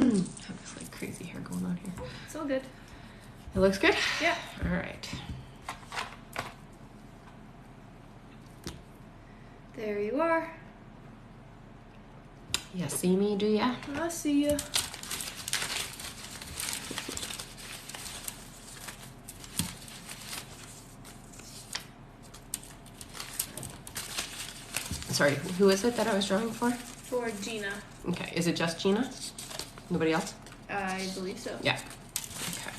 I have this like crazy hair going on here. It's all good. It looks good? Yeah. All right. There you are. You see me, do ya? I see ya. Sorry, who is it that I was drawing for? For Gina. Okay, is it just Gina? Nobody else? I believe so. Yeah. Okay.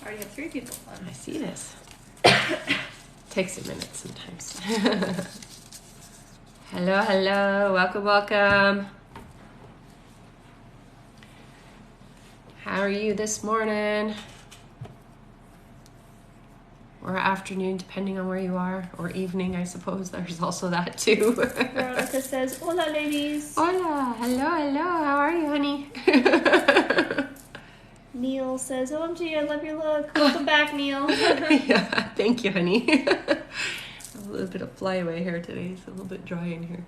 I already have 3 people on. I see this. Takes a minute sometimes. Hello, hello. Welcome, welcome. How are you this morning? Or afternoon, depending on where you are. Or evening, I suppose. There's also that too. Veronica says, hola, ladies. Hola. Hello, hello. How are you, honey? Neil says, OMG, I love your look. Welcome back, Neil. Yeah, thank you, honey. A little bit of flyaway hair today. It's a little bit dry in here.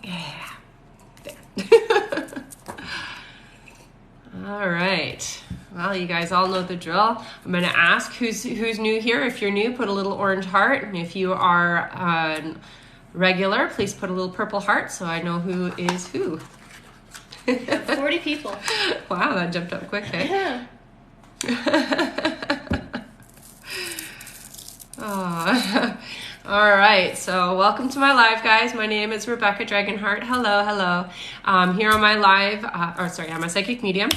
Yeah. There. All right. Well, you guys all know the drill. I'm going to ask who's new here. If you're new, put a little orange heart. And if you are regular, please put a little purple heart so I know who is who. 40 people. Wow, that jumped up quick, eh? Oh. All right, so welcome to my live, guys. My name is Rebecca Dragonheart. Hello, hello. Here on my live, I'm a psychic medium.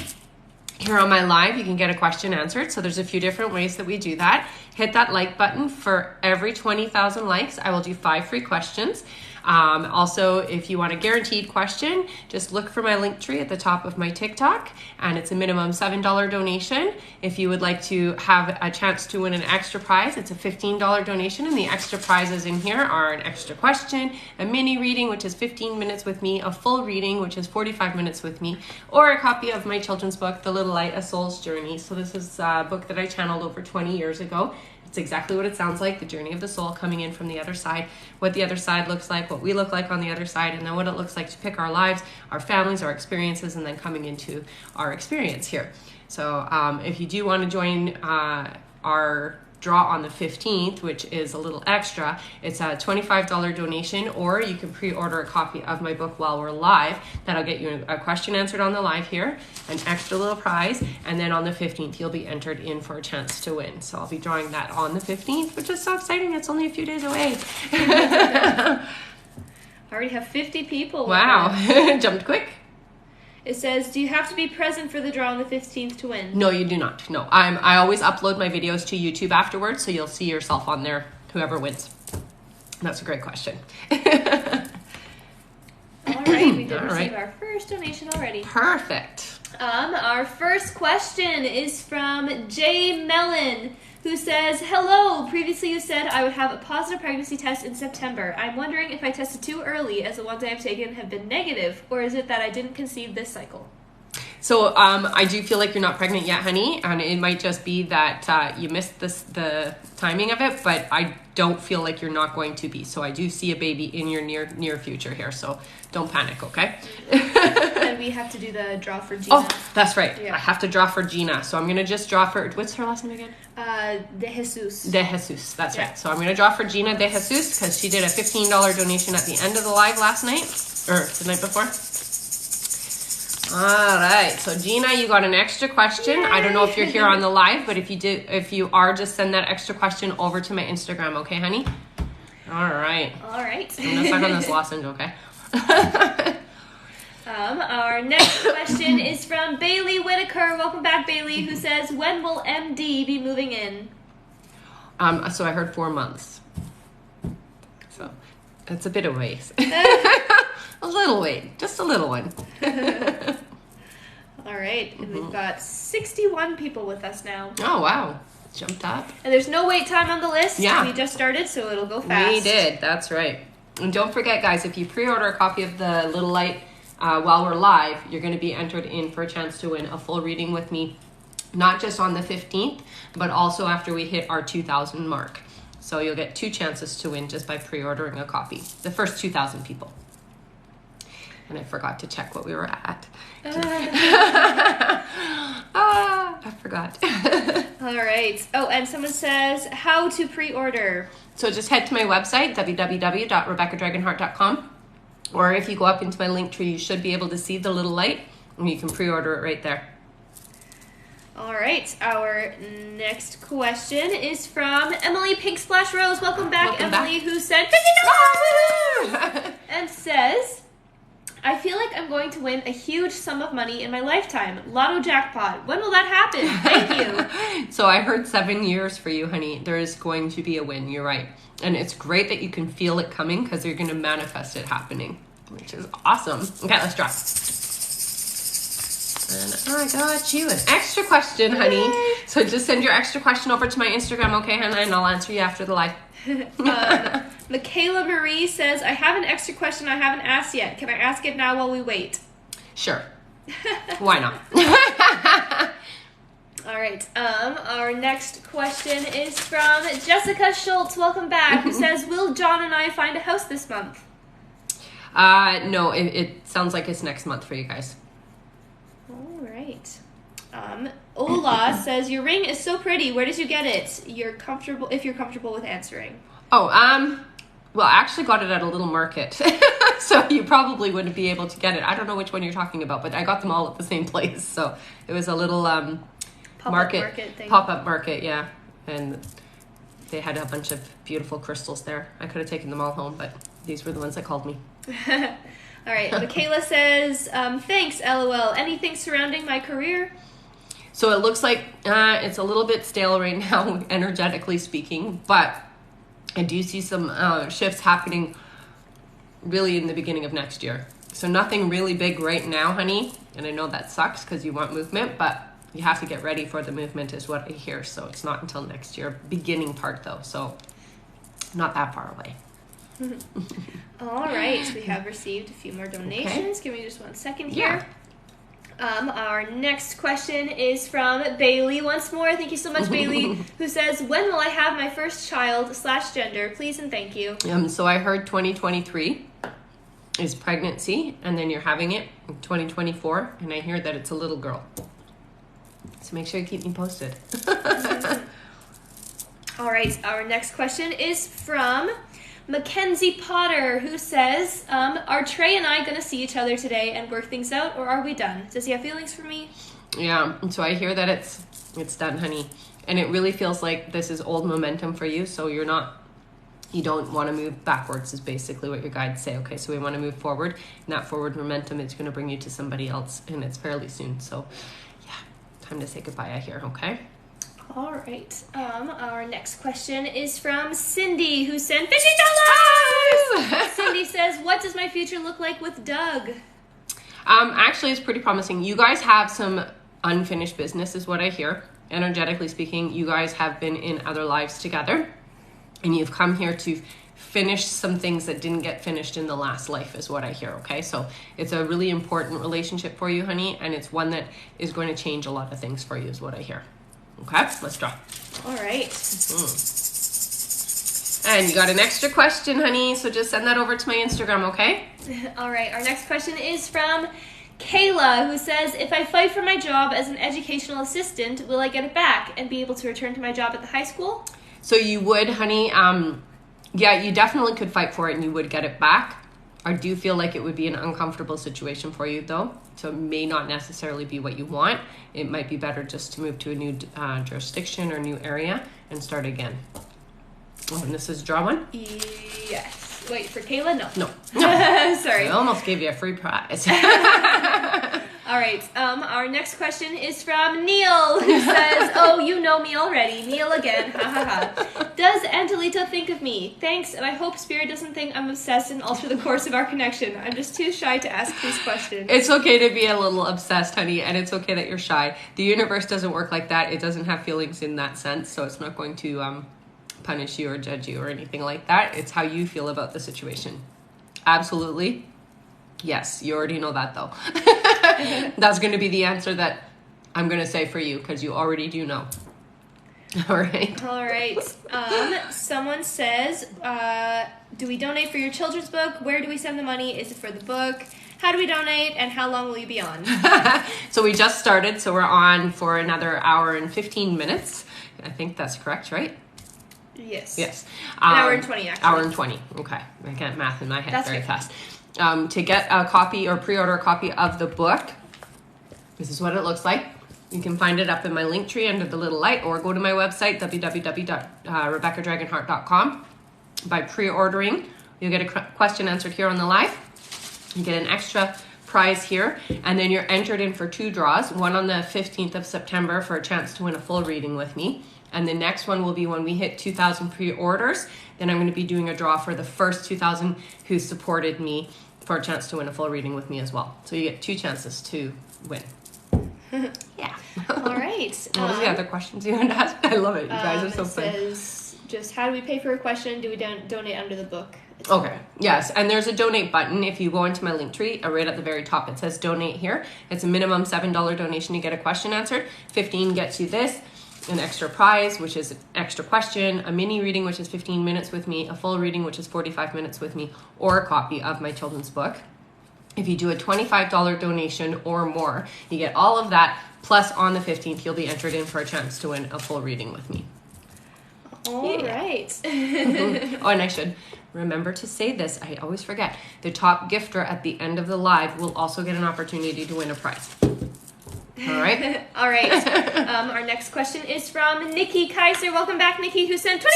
Here on my live, you can get a question answered. So there's a few different ways that we do that. Hit that like button. For every 20,000 likes, I will do 5 free questions. Also, if you want a guaranteed question, just look for my link tree at the top of my TikTok, and it's a minimum $7 donation. If you would like to have a chance to win an extra prize, it's a $15 donation, and the extra prizes in here are an extra question, a mini reading, which is 15 minutes with me, a full reading, which is 45 minutes with me, or a copy of my children's book, The Little Light, A Soul's Journey. So this is a book that I channeled over 20 years ago. It's exactly what it sounds like, the journey of the soul coming in from the other side, what the other side looks like, what we look like on the other side, and then what it looks like to pick our lives, our families, our experiences, and then coming into our experience here. So if you do want to join our draw on the 15th, which is a little extra, it's a $25 donation, or you can pre-order a copy of my book while we're live. That'll get you a question answered on the live here, an extra little prize, and then on the 15th you'll be entered in for a chance to win. So I'll be drawing that on the 15th, which is so exciting. It's only a few days away. I already have 50 people. Wow. Jumped quick. It says, do you have to be present for the draw on the 15th to win? No, you do not. No, I always upload my videos to YouTube afterwards, so you'll see yourself on there, whoever wins. That's a great question. All right, we did receive our first donation already. Perfect. Our first question is from Jay Mellon, who says, hello, previously you said I would have a positive pregnancy test in September. I'm wondering if I tested too early, as the ones I have taken have been negative, or is it that I didn't conceive this cycle? So I do feel like you're not pregnant yet, honey, and it might just be that you missed the timing of it, but I don't feel like you're not going to be. So I do see a baby in your near future here, so don't panic, okay? And we have to do the draw for Gina. Oh, that's right. Yeah. I have to draw for Gina, so I'm going to just draw for, what's her last name again? De Jesus. De Jesus, that's right. So I'm going to draw for Gina De Jesus because she did a $15 donation at the end of the live last night, or the night before. All right, so Gina, you got an extra question. Yay! I don't know if you're here on the live, but if you are, just send that extra question over to my Instagram, okay, honey? All right. All right. I'm gonna suck on this lozenge, okay? Our next question is from Bailey Whitaker. Welcome back, Bailey, who says, when will MD be moving in? So I heard 4 months. So it's a bit of ways. A little wait, just a little one. All right, and we've got 61 people with us now. Oh, wow. Jumped up. And there's no wait time on the list. Yeah. We just started, so it'll go fast. We did, that's right. And don't forget, guys, if you pre-order a copy of The Little Light while we're live, you're going to be entered in for a chance to win a full reading with me, not just on the 15th, but also after we hit our 2,000 mark. So you'll get 2 chances to win just by pre-ordering a copy. The first 2,000 people. And I forgot to check what we were at. I forgot. All right. Oh, and someone says, how to pre-order. So just head to my website, www.rebeccadragonheart.com. Or if you go up into my link tree, you should be able to see the little light, and you can pre-order it right there. All right. Our next question is from Emily Pink Splash Rose. Welcome back, Emily, who sent $50 and says, I feel like I'm going to win a huge sum of money in my lifetime. Lotto jackpot. When will that happen? Thank you. So I heard 7 years for you, honey. There is going to be a win. You're right. And it's great that you can feel it coming because you're going to manifest it happening, which is awesome. Okay, let's draw. And I got you an extra question, honey. Yay. So just send your extra question over to my Instagram, okay, Hannah? And I'll answer you after the live. Michaela Marie says, I have an extra question I haven't asked yet. Can I ask it now while we wait? Sure. Why not? All right. Our next question is from Jessica Schultz. Welcome back. Who says, will John and I find a house this month? No, it sounds like it's next month for you guys. All right. Ola says, your ring is so pretty. Where did you get it? If you're comfortable with answering. Oh, well, I actually got it at a little market. So you probably wouldn't be able to get it. I don't know which one you're talking about, but I got them all at the same place. So it was a little pop-up market, yeah. And they had a bunch of beautiful crystals there. I could have taken them all home, but these were the ones that called me. All right. Michaela says, thanks, LOL. Anything surrounding my career? So it looks like it's a little bit stale right now, energetically speaking, but I do see some shifts happening really in the beginning of next year. So nothing really big right now, honey. And I know that sucks because you want movement, but you have to get ready for the movement is what I hear. So it's not until next year, beginning part though. So not that far away. All right. We have received a few more donations. Okay. Give me just 1 second here. Yeah. Our next question is from Bailey once more. Thank you so much, Bailey, who says, when will I have my first child / gender? Please and thank you. So I heard 2023 is pregnancy, and then you're having it in 2024, and I hear that it's a little girl. So make sure you keep me posted. All right, our next question is from Mackenzie Potter, who says, are Trey and I going to see each other today and work things out, or are we done? Does he have feelings for me? Yeah, so I hear that it's done, honey. And it really feels like this is old momentum for you, so you don't want to move backwards is basically what your guides say. Okay, so we want to move forward, and that forward momentum is going to bring you to somebody else, and it's fairly soon. So, yeah, time to say goodbye, I hear, okay? All right. Our next question is from Cindy, who sent $50. Cindy says, what does my future look like with Doug? Actually, it's pretty promising. You guys have some unfinished business is what I hear. Energetically speaking, you guys have been in other lives together, and you've come here to finish some things that didn't get finished in the last life is what I hear, okay? So it's a really important relationship for you, honey, and it's one that is going to change a lot of things for you is what I hear. Okay, let's draw. All right. And you got an extra question, honey, so just send that over to my Instagram, okay? All right, our next question is from Kayla, who says, if I fight for my job as an educational assistant, will I get it back and be able to return to my job at the high school? So you would, honey. Yeah, you definitely could fight for it and you would get it back. I do feel like it would be an uncomfortable situation for you, though. So it may not necessarily be what you want. It might be better just to move to a new jurisdiction or new area and start again. Oh, and this is draw one? Yes. Wait, for Kayla? No. Sorry. I almost gave you a free prize. All right. Our next question is from Neil, who says, oh, you know me already. Neil again. Ha ha ha. Does Angelita think of me? Thanks, and I hope Spirit doesn't think I'm obsessed and alter the course of our connection. I'm just too shy to ask these questions. It's okay to be a little obsessed, honey, and it's okay that you're shy. The universe doesn't work like that. It doesn't have feelings in that sense, so it's not going to punish you or judge you or anything like that. It's how you feel about the situation. Absolutely. Yes, you already know that, though. That's going to be the answer that I'm going to say for you because you already do know. All right. All right. Someone says, do we donate for your children's book? Where do we send the money? Is it for the book? How do we donate, and how long will you be on? So we just started, so we're on for another hour and 15 minutes. I think that's correct, right? Yes. Yes. An hour and 20, actually. Hour and 20. Okay. I can't math in my head That's very right. fast. To get a copy or pre-order a copy of the book, this is what it looks like. You can find it up in my link tree under the little light, or go to my website, www.rebeccadragonheart.com. By pre-ordering, you'll get a question answered here on the live. You get an extra prize here, and then you're entered in for 2 draws, one on the 15th of September for a chance to win a full reading with me, and the next one will be when we hit 2,000 pre-orders. Then I'm going to be doing a draw for the first 2,000 who supported me for a chance to win a full reading with me as well. So you get 2 chances to win. Yeah. All right. What was the other questions you wanted to ask? I love it. You guys are so it fun. says, just how do we pay for a question? Do we donate under the book? Okay, yes, and there's a donate button. If you go into my link tree, right at the very top, it says donate here. It's a minimum $7 donation to get a question answered. 15 gets you this, an extra prize, which is an extra question, a mini reading, which is 15 minutes with me, a full reading, which is 45 minutes with me, or a copy of my children's book. If you do a $25 donation or more, you get all of that, plus on the 15th, you'll be entered in for a chance to win a full reading with me. All right. Oh, and I should remember to say this. I always forget. The top gifter at the end of the live will also get an opportunity to win a prize. All right? All right. Our next question is from Nikki Kaiser. Welcome back, Nikki, who sent $25.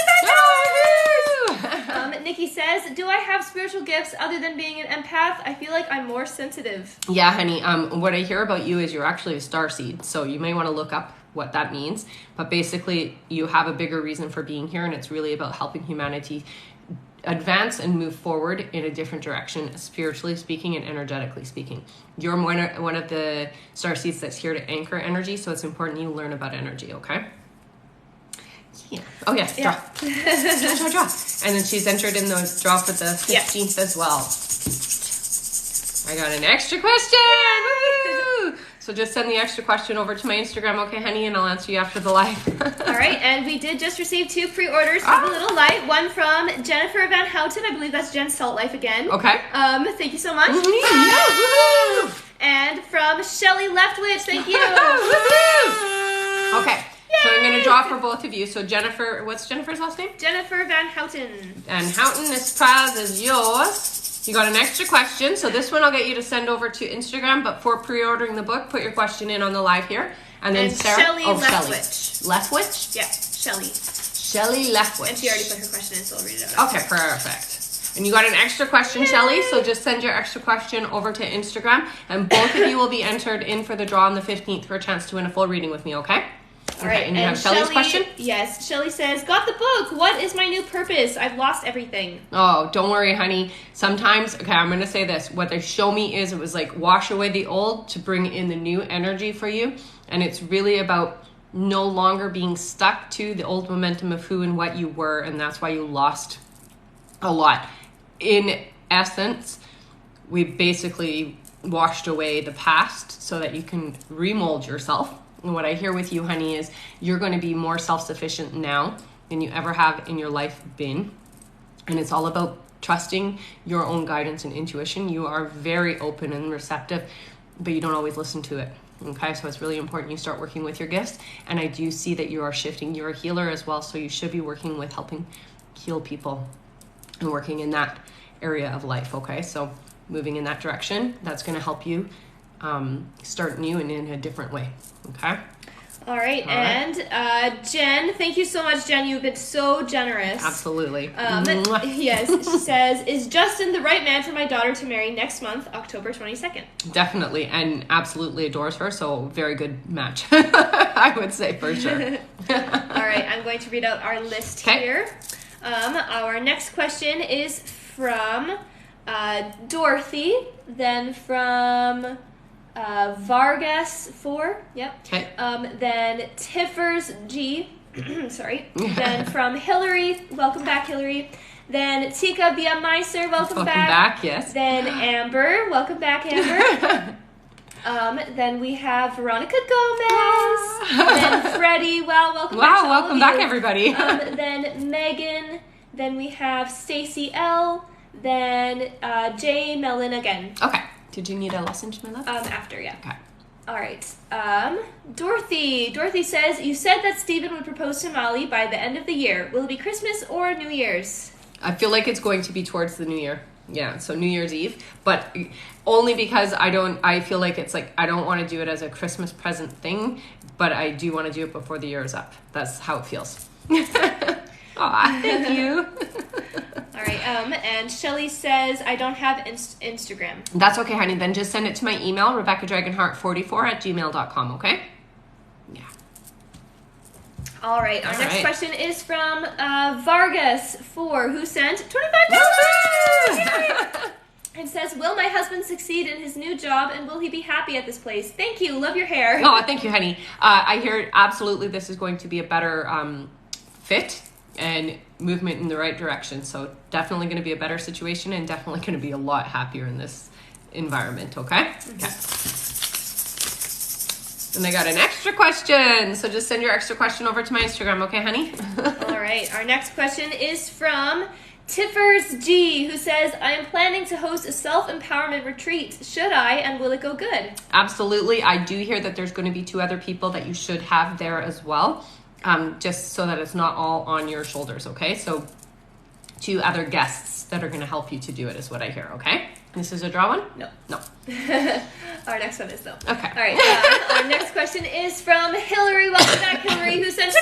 Nikki says, do I have spiritual gifts other than being an empath? I feel like I'm more sensitive. Yeah, honey. What I hear about you is you're actually a starseed, so you may want to look up what that means. But basically, you have a bigger reason for being here, and it's really about helping humanity advance and move forward in a different direction, spiritually speaking and energetically speaking. You're one of the starseeds that's here to anchor energy, so it's important you learn about energy, okay? Yeah. Oh, yes, draw. Draw. And then she's entered in the draw for the 15th as well. I got an extra question! Woo! So just send the extra question over to my Instagram, okay, honey, and I'll answer you after the live. All right, and we did just receive 2 pre-orders for the little light. One from Jennifer Van Houten. I believe that's Jen Salt Life again. Okay. Thank you so much. And from Shelly Leftwich. Thank you. Okay. So I'm going to draw for both of you. So Jennifer, what's Jennifer's last name? Jennifer Van Houten. And Houten, this prize is yours. You got an extra question. So this one I'll get you to send over to Instagram. But for pre-ordering the book, put your question in on the live here. And then Sarah. Shelly Leftwich. Leftwich? Yeah, Shelly. Shelly Leftwich. And she already put her question in, so I'll read it out. Okay, perfect. And you got an extra question, Shelly. So just send your extra question over to Instagram. And both of you will be entered in for the draw on the 15th for a chance to win a full reading with me, okay? All right, and you have Shelly's question? Yes, Shelly says, got the book. What is my new purpose? I've lost everything. Oh, don't worry, honey. Sometimes, okay, I'm going to say this. What they show me is it was like wash away the old to bring in the new energy for you. And it's really about no longer being stuck to the old momentum of who and what you were. And that's why you lost a lot. In essence, we basically washed away the past so that you can remold yourself. And what I hear with you, honey, is you're going to be more self-sufficient now than you ever have in your life been. And it's all about trusting your own guidance and intuition. You are very open and receptive, but you don't always listen to it. Okay, so it's really important you start working with your gifts. And I do see that you are shifting. You're a healer as well, so you should be working with helping heal people and working in that area of life. Okay, so moving in that direction, that's going to help you start new and in a different way. Okay. All right. And Jen, thank you so much, Jen. You've been so generous. Absolutely. Yes, she says, is Justin the right man for my daughter to marry next month, October 22nd? Definitely, and absolutely adores her, so very good match. I would say for sure. All right, I'm going to read out our list here. Our next question is from Dorothy, then from Vargas 4, yep. Okay. Then Tiffers G, sorry. Then from Hillary, welcome back, Hillary. Then Tika Biameiser, welcome back. Yes. Then Amber, welcome back, Amber. Then we have Veronica Gomez. Then Freddie, welcome back. Wow, welcome back, everybody. Then Megan. Then we have Stacy L. Then Jay Mellon again. Okay. Did you need a lesson, my love? After, yeah. Okay. All right. Dorothy. Dorothy says, you said that Stephen would propose to Molly by the end of the year. Will it be Christmas or New Year's? I feel like it's going to be towards the New Year. Yeah, so New Year's Eve. But only because I feel like it's like, I don't want to do it as a Christmas present thing, but I do want to do it before the year is up. That's how it feels. Aw, thank you. All right, and Shelly says, I don't have Instagram. That's okay, honey. Then just send it to my email, RebeccaDragonheart44@gmail.com, okay? Yeah. All right, our next question is from Vargas4, who sent $25. And says, will my husband succeed in his new job, and will he be happy at this place? Thank you. Love your hair. Oh, thank you, honey. I hear absolutely this is going to be a better fit and movement in the right direction. So definitely going to be a better situation and definitely going to be a lot happier in this environment, okay? Okay. And I got an extra question. So just send your extra question over to my Instagram, okay, honey? All right. Our next question is from Tiffers G, who says, I am planning to host a self-empowerment retreat. Should I, and will it go good? Absolutely. I do hear that there's going to be 2 other people that you should have there as well. Just so that it's not all on your shoulders, okay? So 2 other guests that are going to help you to do it is what I hear, okay? This is a draw one? No. No. Our next one is though. Okay. All right. Our next question is from Hillary. Welcome back, Hillary, who sent $25.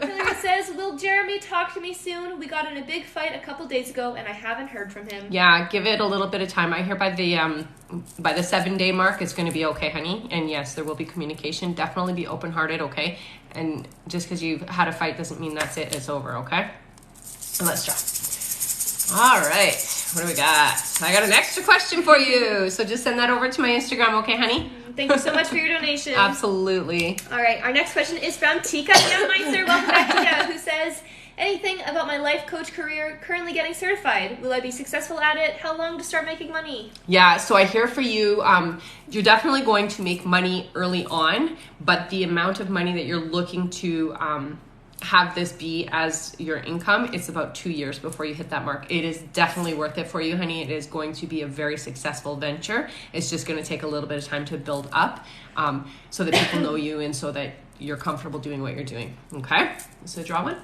Hillary says, will Jeremy talk to me soon? We got in a big fight a couple days ago, and I haven't heard from him. Yeah, give it a little bit of time. I hear by the 7-day mark, it's going to be okay, honey. And yes, there will be communication. Definitely be open-hearted, okay? And just because you've had a fight doesn't mean that's it. It's over, okay? And let's try. All right. What do we got? I got an extra question for you. So just send that over to my Instagram, okay, honey? Thank you so much for your donation. Absolutely. All right. Our next question is from Tika Youngmeister. Welcome back, Tika, who says, anything about my life coach career, currently getting certified? Will I be successful at it? How long to start making money? Yeah, so I hear for you, you're definitely going to make money early on, but the amount of money that you're looking to have this be as your income, it's about 2 years before you hit that mark. It is definitely worth it for you, honey. It is going to be a very successful venture. It's just going to take a little bit of time to build up so that people know you and so that you're comfortable doing what you're doing. Okay? So draw one.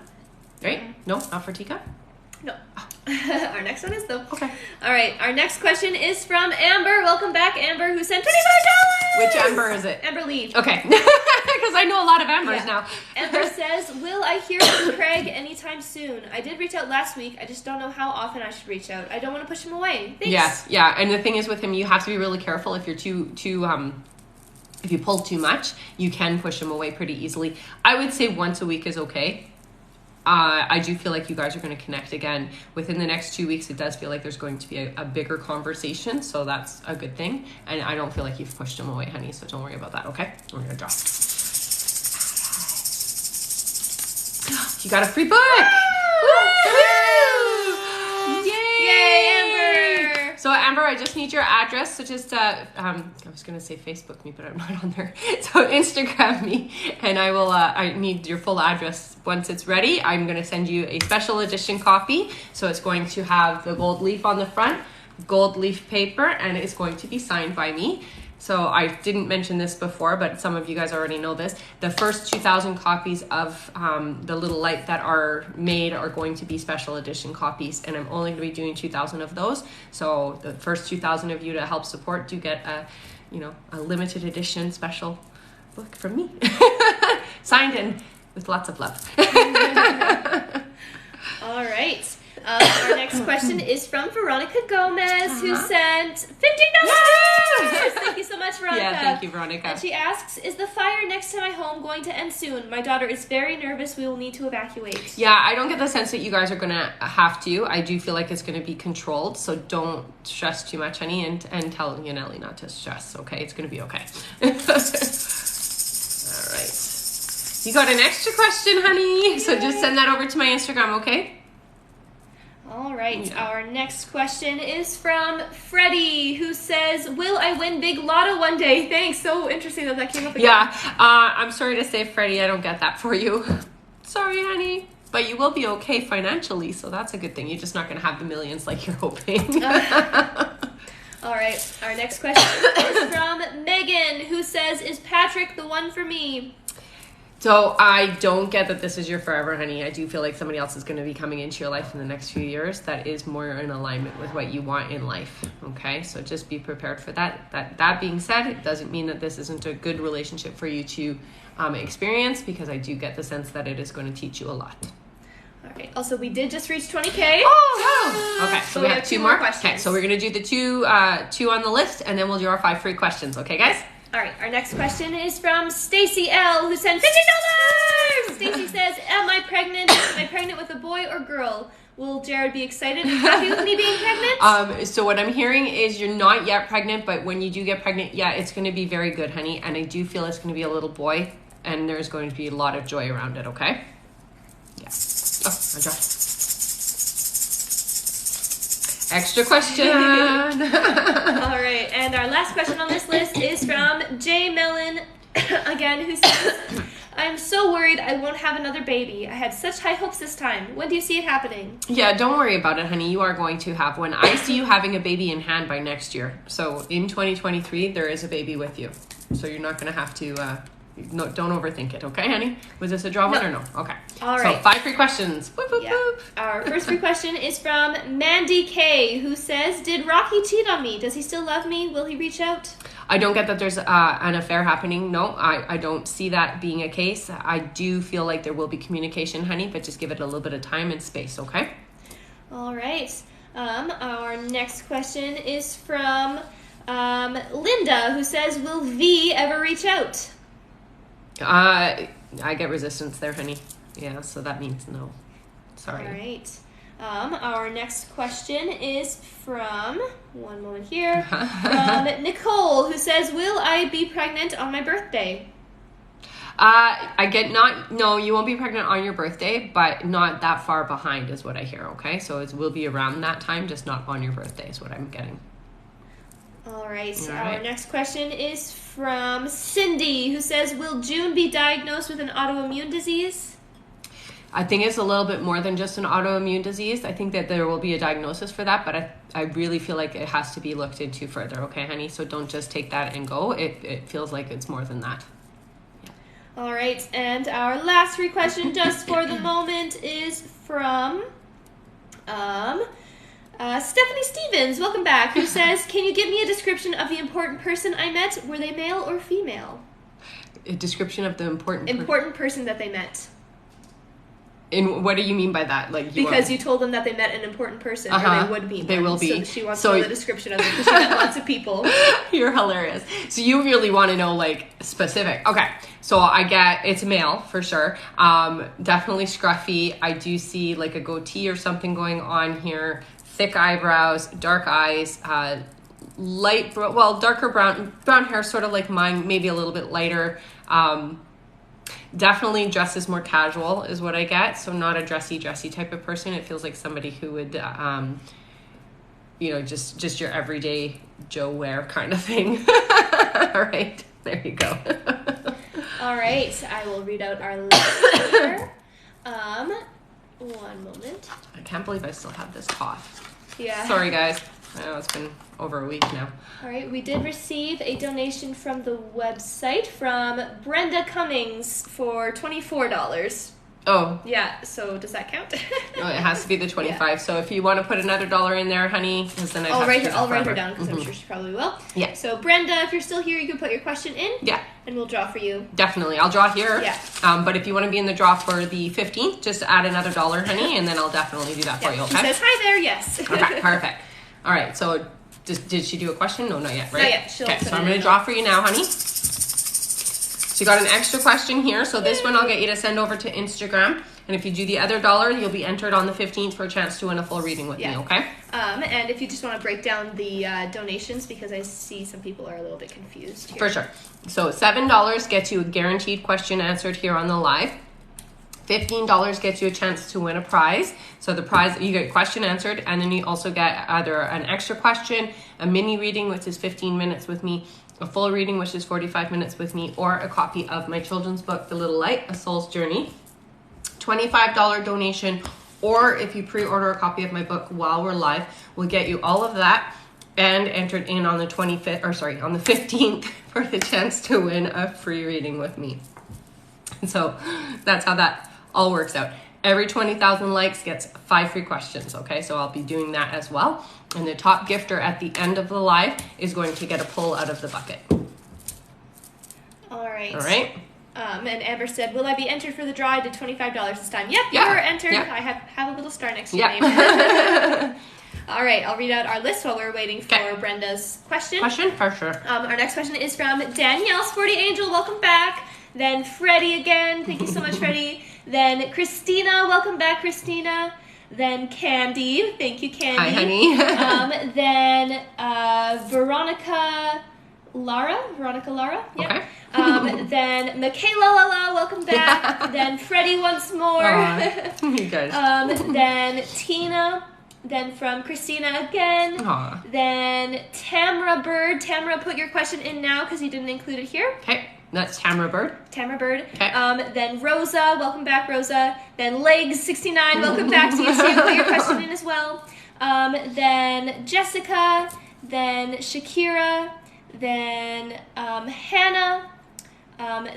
Right? No, not for Tika? No. Our next one is though. Okay. All right. Our next question is from Amber. Welcome back, Amber, who sent $25. Which Amber is it? Amber Lee. Okay. Because I know a lot of Ambers now. Amber says, will I hear from Craig anytime soon? I did reach out last week. I just don't know how often I should reach out. I don't want to push him away. Thanks. Yes. Yeah. And the thing is with him, you have to be really careful. If you're if you pull too much, you can push him away pretty easily. I would say once a week is okay. I do feel like you guys are going to connect again within the next 2 weeks. It does feel like there's going to be a bigger conversation, so that's a good thing. And I don't feel like you've pushed him away, honey, so don't worry about that, okay? We're going to draw. You got a free book! Yay, Amber! So Amber, I just need your address. So just, I was going to say Facebook me, but I'm not on there. So Instagram me, and I will, I need your full address. Once it's ready, I'm going to send you a special edition copy. So it's going to have the gold leaf on the front, gold leaf paper, and it's going to be signed by me. So I didn't mention this before, but some of you guys already know this. The first 2,000 copies of the little light that are made are going to be special edition copies, and I'm only going to be doing 2,000 of those. So the first 2,000 of you to help support do get a limited edition special book from me, signed and with lots of love. All right. Our next question is from Veronica Gomez, who sent $50. Thank you so much, Veronica. Yeah, thank you, Veronica. And she asks, is the fire next to my home going to end soon? My daughter is very nervous. We will need to evacuate. Yeah, I don't get the sense that you guys are going to have to. I do feel like it's going to be controlled, so don't stress too much, honey, and tell Yaneli not to stress, okay? It's going to be okay. All right. You got an extra question, honey, Yay. so just send that over to my Instagram, okay? All right, Our next question is from Freddie, who says, will I win Big Lotto one day? Thanks. So interesting that came up again. Yeah, I'm sorry to say, Freddie, I don't get that for you. Sorry, honey. But you will be okay financially, so that's a good thing. You're just not going to have the millions like you're hoping. All right, our next question is from Megan, who says, "Is Patrick the one for me?" So I don't get that this is your forever, honey. I do feel like somebody else is going to be coming into your life in the next few years that is more in alignment with what you want in life. Okay, so just be prepared for that. That being said, it doesn't mean that this isn't a good relationship for you to experience, because I do get the sense that it is going to teach you a lot. All right. Also, we did just reach 20K. Oh, wow. Okay, so we have two more questions. Okay, so we're going to do the two on the list, and then we'll do our 5 free questions. Okay, guys? All right, our next question is from Stacy L, who sent $50. Stacy says, "Am I pregnant? Am I pregnant with a boy or girl? Will Jared be excited and happy with me being pregnant?" So what I'm hearing is you're not yet pregnant, but when you do get pregnant, yeah, it's going to be very good, honey. And I do feel it's going to be a little boy, and there's going to be a lot of joy around it. Okay? Yeah. Oh, I dropped. Extra question. All right, and our last question on this list is from J Mellon, again, who says, "I'm so worried I won't have another baby. I had such high hopes this time. When do you see it happening?" Yeah, don't worry about it, honey. You are going to have one. I see you having a baby in hand by next year. So in 2023, there is a baby with you. So you're not going to have to... No, don't overthink it, okay, honey? Was this a draw one or no? Okay. All right. So 5 free questions. Boop, boop, Yeah. boop. Our first free question is from Mandy K, who says, "Did Rocky cheat on me? Does he still love me? Will he reach out?" I don't get that there's an affair happening. No, I don't see that being a case. I do feel like there will be communication, honey, but just give it a little bit of time and space, okay? All right. Our next question is from Linda, who says, "Will V ever reach out?" I get resistance there, honey. Yeah, so that means no. Sorry. All right. Our next question is from, one moment here, from Nicole, who says, "Will I be pregnant on my birthday?" No, you won't be pregnant on your birthday, but not that far behind is what I hear, okay? So it will be around that time, just not on your birthday is what I'm getting. All right. All Our right. next question is from Cindy, who says, "Will June be diagnosed with an autoimmune disease?" I think it's a little bit more than just an autoimmune disease. I think that there will be a diagnosis for that, but I really feel like it has to be looked into further, okay, honey? So don't just take that and go. It feels like it's more than that. All right. And our last free question just for the moment is from Stephanie Stevens, welcome back, who says, "Can you give me a description of the important person I met? Were they male or female?" A description of the important person that they met. And what do you mean by that? Like Because you told them that they met an important person, or they would be. They will be. So she wants to know the description of it because she met lots of people. You're hilarious. So you really want to know, like, specific. Okay. So I get it's male for sure. Definitely scruffy. I do see like a goatee or something going on here. Thick eyebrows, dark eyes, darker brown hair, sort of like mine, maybe a little bit lighter. Definitely dresses more casual is what I get. So not a dressy type of person. It feels like somebody who would, just your everyday Joe wear kind of thing. All right, there you go. All right, I will read out our list here. One moment. I can't believe I still have this cough. Yeah. Sorry, guys. I know it's been over a week now. All right, we did receive a donation from the website from Brenda Cummings for $24. Oh. Yeah, so does that count? No, it has to be the 25. Yeah. So if you want to put another $1 in there, honey, because then I'll write her down because I'm sure she probably will. Yeah. So Brenda, if you're still here, you can put your question in. Yeah. And we'll draw for you. Definitely. I'll draw here. Yeah. But if you want to be in the draw for the 15th, just add another $1, honey, and then I'll definitely do that for you, okay? She says, "Hi there, yes." Okay, perfect. All right, so did she do a question? No, not yet, right? Not yet. Okay, so I'm going to draw for you now, honey. So you got an extra question here. So this one I'll get you to send over to Instagram. And if you do the other $1, you'll be entered on the 15th for a chance to win a full reading with me, okay? And if you just want to break down the donations, because I see some people are a little bit confused here. For sure. So $7 gets you a guaranteed question answered here on the live. $15 gets you a chance to win a prize. So the prize, you get question answered, and then you also get either an extra question, a mini reading, which is 15 minutes with me, a full reading, which is 45 minutes with me, or a copy of my children's book, The Little Light, A Soul's Journey. $25 donation, or if you pre-order a copy of my book while we're live, we'll get you all of that and entered in on the 25th, or sorry, on the 15th for the chance to win a free reading with me. And so that's how that all works out. Every 20,000 likes gets 5 free questions, okay? So I'll be doing that as well. And the top gifter at the end of the live is going to get a pull out of the bucket. All right. All right. And Amber said, will I be entered for the draw? I did $25 this time. Yep, Yeah. you were entered. Yeah. I have a little star next to Yeah. your name. All right, I'll read out our list while we're waiting for Okay. Brenda's question. Question for sure. Our next question is from Danielle Sporty Angel. Welcome back. Then Freddie again. Thank you so much, Freddie. Then Christina. Welcome back, Christina. Then Candy. Thank you, Candy. Hi, honey. Then Veronica Lara. Yep. Okay. Then Michaela Lala. Welcome back. Then Freddie once more. You guys. Then Tina. Then from Christina again. Aw. Then Tamra Bird. Tamra, put your question in now because you didn't include it here. Okay, that's Tamara Bird. Tamra Bird. Okay. Then Rosa. Welcome back, Rosa. Then Legs69. Welcome back to you. So you put your question in as well. Then Jessica. Then Shakira. Then Hannah.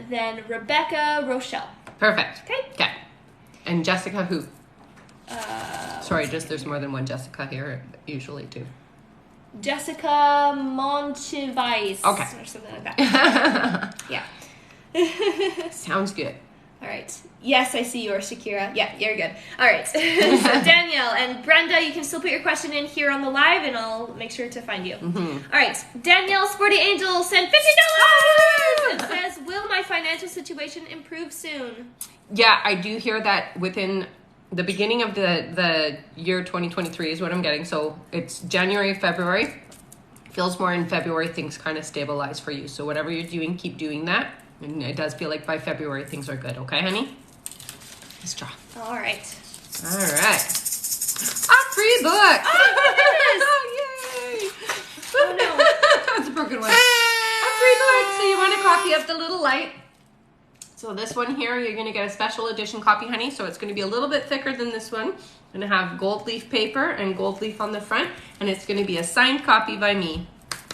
Then Rebecca Rochelle. Perfect. Okay. Okay. And Jessica who? Sorry, just there's more than one Jessica here, usually too. Jessica Monchevais. Okay. Or something like that. Yeah. Sounds good. All right. Yes, I see yours, Shakira. Yeah, you're good. All right. So Danielle and Brenda, you can still put your question in here on the live, and I'll make sure to find you. Mm-hmm. All right. Danielle Sporty Angel sent $50 and says, will my financial situation improve soon? Yeah, I do hear that within the beginning of the year 2023 is what I'm getting. So it's January, February. Feels more in February, things kind of stabilize for you. So whatever you're doing, keep doing that. And it does feel like by February, things are good. Okay, honey? Let's draw. All right. All right. A free book. Oh, Yay. Oh, no. That's a broken one. A free book. So you want a copy of The Little Light. So this one here, you're going to get a special edition copy, honey. So it's going to be a little bit thicker than this one. Going to have gold leaf paper and gold leaf on the front. And it's going to be a signed copy by me.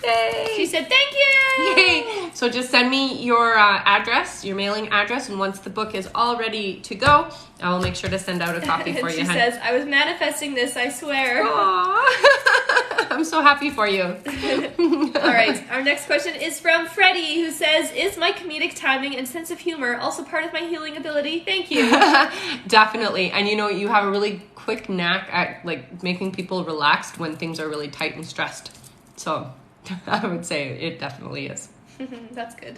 Yay! She said, thank you. Yay! So just send me your address, your mailing address, and once the book is all ready to go, I will make sure to send out a copy for you, She honey. says, I was manifesting this, I swear. Aww. I'm so happy for you. All right, our next question is from Freddie, who says, is my comedic timing and sense of humor also part of my healing ability? Thank you. Definitely. And you know, you have a really quick knack at like making people relaxed when things are really tight and stressed. So I would say it definitely is. That's good.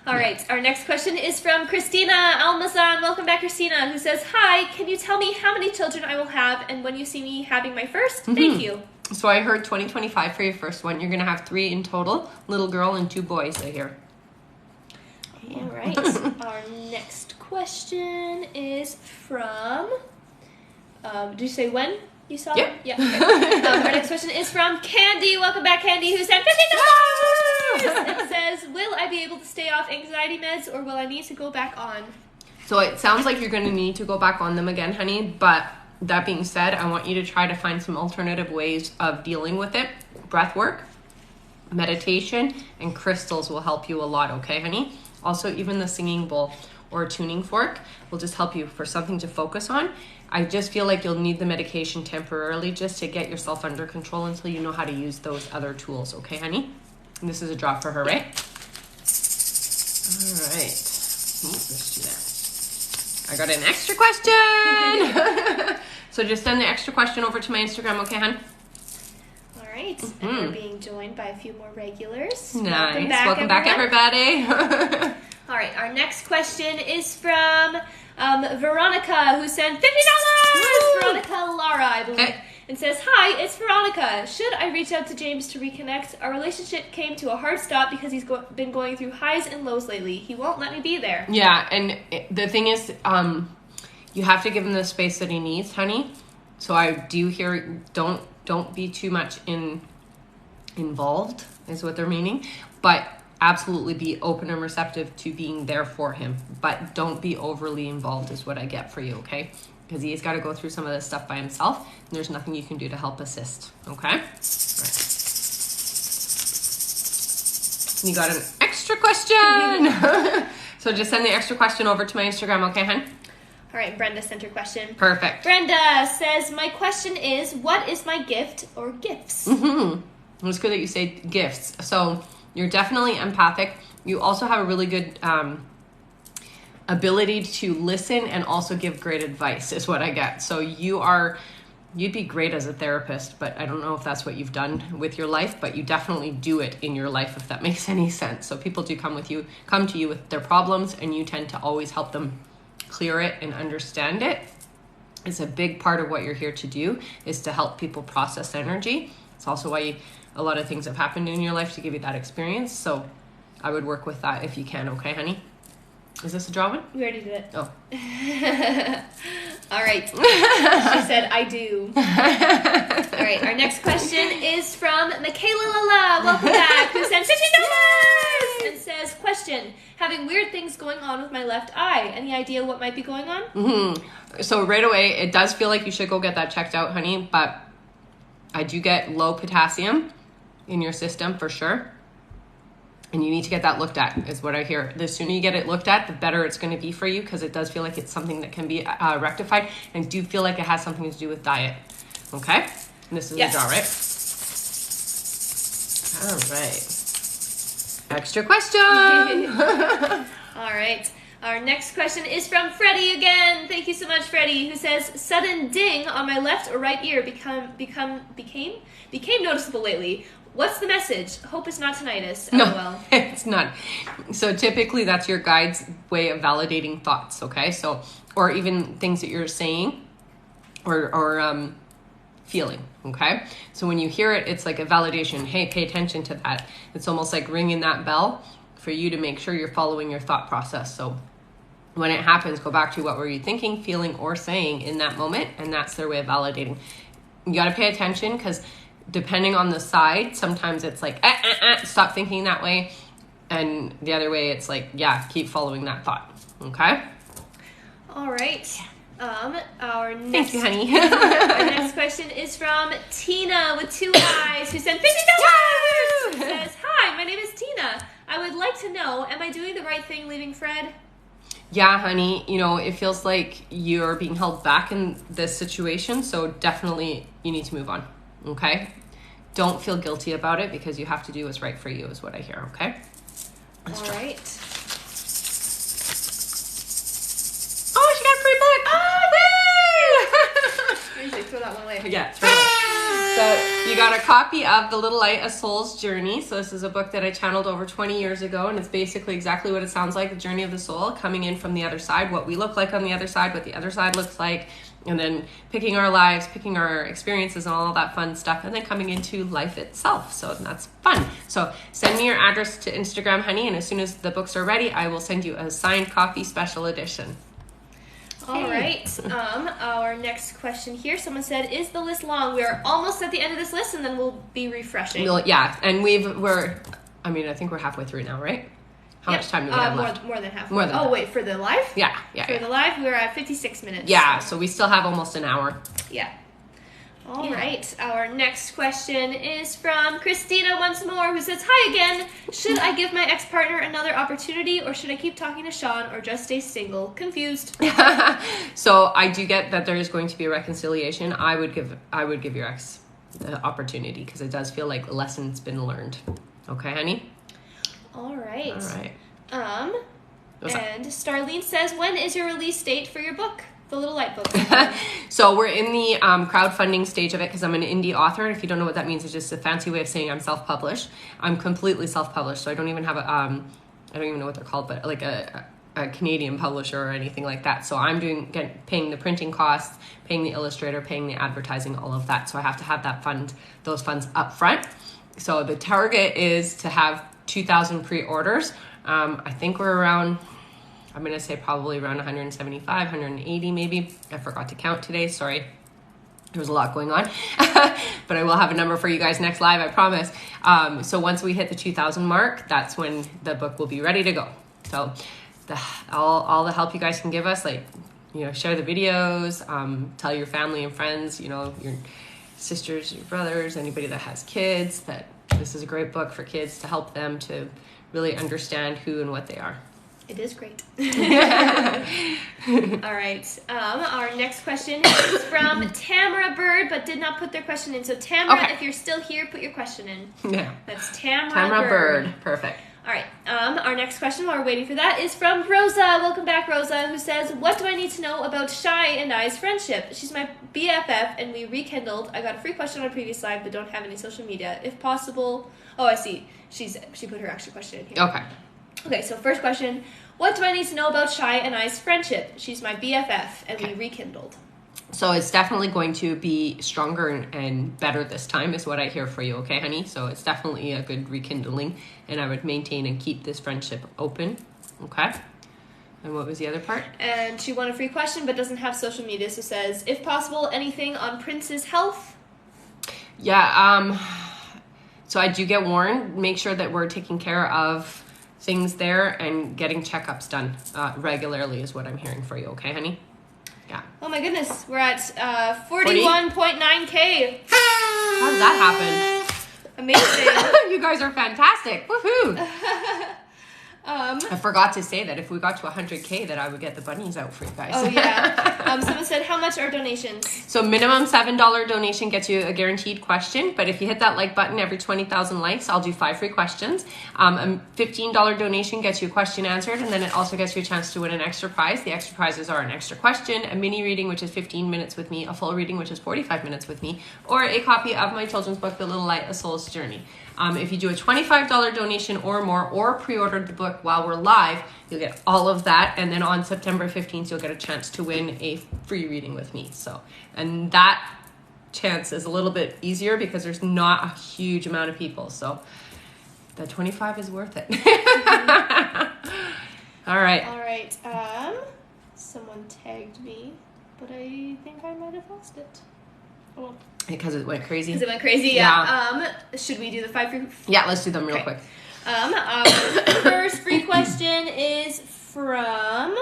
All right, our next question is from Christina Almazan. Welcome back, Christina, who says, hi, can you tell me how many children I will have and when you see me having my first? Thank you. So I heard 2025 for your first one. You're going to have 3 in total, little girl and 2 boys, I hear. All right, our next question is from, did you say when you saw Yep. it? Yeah. Okay. Our next question is from Candy. Welcome back, Candy, who sent $50. It says, will I be able to stay off anxiety meds or will I need to go back on? So it sounds like you're going to need to go back on them again, honey. But that being said, I want you to try to find some alternative ways of dealing with it. Breath work, meditation, and crystals will help you a lot, okay, honey? Also, even the singing bowl or tuning fork will just help you for something to focus on. I just feel like you'll need the medication temporarily just to get yourself under control until you know how to use those other tools, okay, honey? And this is a draw for her, right? All right. Ooh, let's do that. I got an extra question. So just send the extra question over to my Instagram, okay, hon? All right, and we're being joined by a few more regulars. Nice. Welcome back, everybody. All right, our next question is from Veronica, who sent $50. Woo! Veronica Lara, I believe. Okay. And says, hi, it's Veronica. Should I reach out to James to reconnect? Our relationship came to a hard stop because he's been going through highs and lows lately. He won't let me be there. Yeah, and the thing is, you have to give him the space that he needs, honey. So I do hear, don't be too much involved, is what they're meaning. But absolutely be open and receptive to being there for him. But don't be overly involved is what I get for you, okay? Because he's got to go through some of this stuff by himself, and there's nothing you can do to help assist, okay? All right. You got an extra question. So just send the extra question over to my Instagram, okay, hun? All right, Brenda sent her question. Perfect. Brenda says, my question is, what is my gift or gifts? It's good that you say gifts. So you're definitely empathic. You also have a really good ability to listen and also give great advice is what I get. So you'd be great as a therapist, but I don't know if that's what you've done with your life, but you definitely do it in your life, if that makes any sense. So people do come to you with their problems, and you tend to always help them clear it and understand it. It's a big part of what you're here to do, is to help people process energy. It's also why a lot of things have happened in your life to give you that experience. So I would work with that if you can, okay, honey? Is this a drawing? We already did it. Oh. All right. She said, I do. All right. Our next question is from Michaela Lala. Welcome back. Who sent $50 and says, question, having weird things going on with my left eye. Any idea what might be going on? So right away, it does feel like you should go get that checked out, honey. But I do get low potassium in your system for sure. And you need to get that looked at, is what I hear. The sooner you get it looked at, the better it's going to be for you, because it does feel like it's something that can be rectified, and do feel like it has something to do with diet. Okay? And this is the draw, right? All right. Extra question. All right. Our next question is from Freddie again. Thank you so much, Freddie, who says, sudden ding on my left or right ear became noticeable lately. What's the message? Hope it's not tinnitus. No, it's not. So typically that's your guide's way of validating thoughts, okay? So, or even things that you're saying or feeling, okay? So when you hear it, it's like a validation. Hey, pay attention to that. It's almost like ringing that bell for you to make sure you're following your thought process. So when it happens, go back to what were you thinking, feeling, or saying in that moment, and that's their way of validating. You got to pay attention, because depending on the side, sometimes it's like, stop thinking that way. And the other way, it's like, yeah, keep following that thought. Okay? All right. Thank you, honey. Our next question is from Tina with 2 eyes, who sent $50. Who says, hi, my name is Tina. I would like to know, am I doing the right thing leaving Fred? Yeah, honey. It feels like you're being held back in this situation. So definitely you need to move on. Okay? Don't feel guilty about it, because you have to do what's right for you, is what I hear, okay? Let's try. All right. Oh, she got a free book! I usually throw that one away. Yeah, throw it away. So you got a copy of The Little Light, A Soul's Journey. So this is a book that I channeled over 20 years ago, and it's basically exactly what it sounds like, the journey of the soul, coming in from the other side, what we look like on the other side, what the other side looks like, and then picking our lives, picking our experiences and all that fun stuff, and then coming into life itself. So that's fun. So send me your address to Instagram, honey, and as soon as the books are ready, I will send you a signed copy special edition. All right. Our next question here, someone said, is the list long? We are almost at the end of this list, and then we'll be refreshing. Yeah, and I think we're halfway through now, right? How much time do we have left? More than half. Wait, for the live? Yeah. For the live, we're at 56 minutes. Yeah, so we still have almost an hour. Yeah. All right. Our next question is from Christina once more, who says, hi again. Should I give my ex-partner another opportunity, or should I keep talking to Sean, or just stay single? Confused. So I do get that there is going to be a reconciliation. I would give your ex the opportunity, because it does feel like a lesson's been learned. Okay, honey? All right. What's and Starlene says, when is your release date for your book? The Little Light book. So we're in the crowdfunding stage of it, because I'm an indie author. And if you don't know what that means, it's just a fancy way of saying I'm self-published. I'm completely self-published, so I don't even have I don't even know what they're called, but like a Canadian publisher or anything like that. So I'm paying the printing costs, paying the illustrator, paying the advertising, all of that. So I have to have those funds up front. So the target is to have 2,000 pre-orders. I think we're around, I'm going to say probably around 175, 180 maybe. I forgot to count today. Sorry. There was a lot going on. But I will have a number for you guys next live, I promise. So once we hit the 2,000 mark, that's when the book will be ready to go. So all the help you guys can give us, like, share the videos, tell your family and friends, your sisters, your brothers, anybody that has kids, that this is a great book for kids to help them to really understand who and what they are. It is great. All right. Our next question is from Tamara Bird, but did not put their question in. So Tamara, if you're still here, put your question in. Yeah. That's Tamara Bird. Perfect. All right. Our next question, while we're waiting for that, is from Rosa. Welcome back, Rosa, who says, "What do I need to know about Shy and I's friendship? She's my BFF, and we rekindled. I got a free question on a previous live, but don't have any social media. If possible..." Oh, I see. She put her extra question in here. Okay, so first question, what do I need to know about Shy and I's friendship? She's my BFF, and we rekindled. So it's definitely going to be stronger and better this time is what I hear for you, okay, honey? So it's definitely a good rekindling, and I would maintain and keep this friendship open, okay? And what was the other part? And she won a free question, but doesn't have social media, so says, if possible, anything on Prince's health? Yeah, so I do get warned. Make sure that we're taking care of things there and getting checkups done regularly is what I'm hearing for you, okay, honey? Yeah. Oh my goodness, we're at 41.9K. How did that happen? Amazing. You guys are fantastic. Woohoo! I forgot to say that if we got to 100K that I would get the bunnies out for you guys. Oh yeah. Someone said, how much are donations? So minimum $7 donation gets you a guaranteed question, but if you hit that like button every 20,000 likes, I'll do 5 free questions. A $15 donation gets you a question answered, and then it also gets you a chance to win an extra prize. The extra prizes are an extra question, a mini reading, which is 15 minutes with me, a full reading, which is 45 minutes with me, or a copy of my children's book, The Little Light, A Soul's Journey. If you do a $25 donation or more, or pre-order the book while we're live, you'll get all of that. And then on September 15th, you'll get a chance to win a free reading with me. So, and that chance is a little bit easier because there's not a huge amount of people. So the 25 is worth it. All right. All right. Someone tagged me, but I think I might have lost it. Oh. Because it went crazy? Because it went crazy, yeah. Should we do the 5 free? Yeah, let's do them real quick. Our first free question is from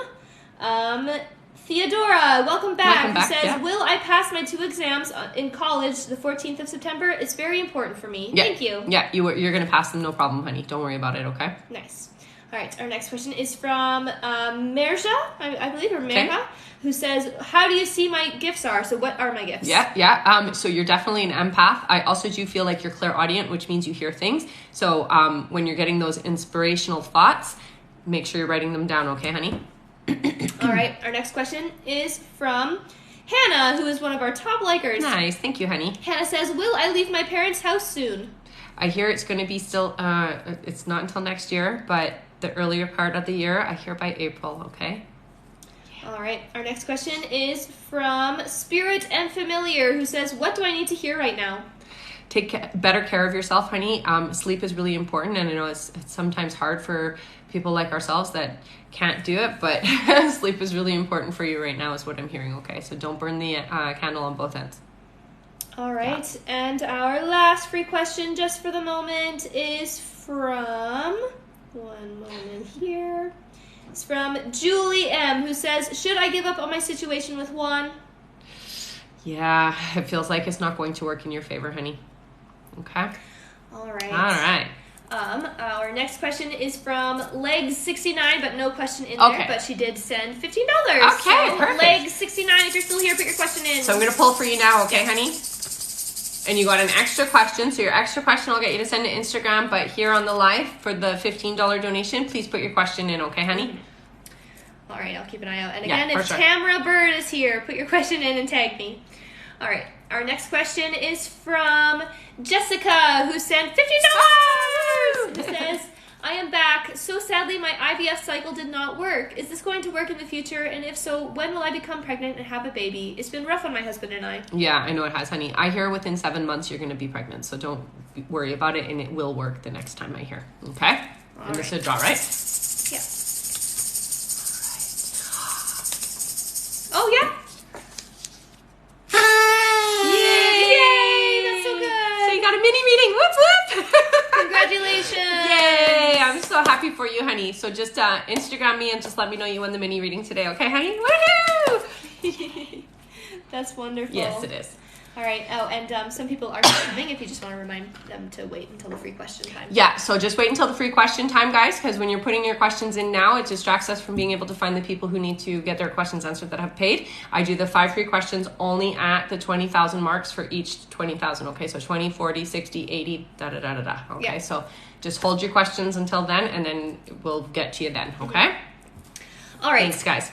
Theodora. Welcome back. Who says, will I pass my 2 exams in college the 14th of September? It's very important for me. Yeah. Thank you. Yeah, you're going to pass them, no problem, honey. Don't worry about it, okay? Nice. All right, our next question is from Merja, I believe, or Merja, who says, how do you see my gifts are? So what are my gifts? Yeah. So you're definitely an empath. I also do feel like you're clairaudient, which means you hear things. So when you're getting those inspirational thoughts, make sure you're writing them down, okay, honey? All right, our next question is from Hannah, who is one of our top likers. Nice, thank you, honey. Hannah says, will I leave my parents' house soon? I hear it's going to be still, it's not until next year, but the earlier part of the year, I hear by April, okay? Yeah. All right, our next question is from Spirit and Familiar, who says, what do I need to hear right now? Take better care of yourself, honey. Sleep is really important, and I know it's sometimes hard for people like ourselves that can't do it, but sleep is really important for you right now is what I'm hearing, okay? So don't burn the candle on both ends. All right, and our last free question just for the moment is from... One moment here. It's from Julie M, who says, should I give up on my situation with Juan? Yeah, it feels like it's not going to work in your favor, honey. Okay? All right. All right. Our next question is from Legs69, but no question in there, but she did send $15. Okay, so perfect. Legs69, if you're still here, put your question in. So I'm going to pull for you now, okay, honey? And you got an extra question. So your extra question will get you to send to Instagram, but here on the live for the $15 donation, please put your question in, okay, honey? All right, I'll keep an eye out. And again, if Tamara Bird is here, put your question in and tag me. All right, our next question is from Jessica, who sent $15. Who says, I am back. So sadly, my IVF cycle did not work. Is this going to work in the future? And if so, when will I become pregnant and have a baby? It's been rough on my husband and I. Yeah, I know it has, honey. I hear within 7 months you're going to be pregnant, so don't worry about it, and it will work the next time I hear. Okay? And this is a draw, right? Yeah. Oh, yeah? Yay! That's so good. So you got a mini reading. Whoop, whoop. Congratulations. Yay! I'm so happy for you, honey. So just Instagram me and just let me know you won the mini reading today, okay, honey? Woohoo! That's wonderful. Yes, it is. All right. Oh, and some people are coming. If you just want to remind them to wait until the free question time. Yeah, so just wait until the free question time, guys, because when you're putting your questions in now, it distracts us from being able to find the people who need to get their questions answered that have paid. I do the 5 free questions only at the 20,000 marks for each 20,000. Okay, so 20, 40, 60, 80, da-da-da-da-da. Okay, yeah. So just hold your questions until then, and then we'll get to you then, okay? All right. Thanks, guys.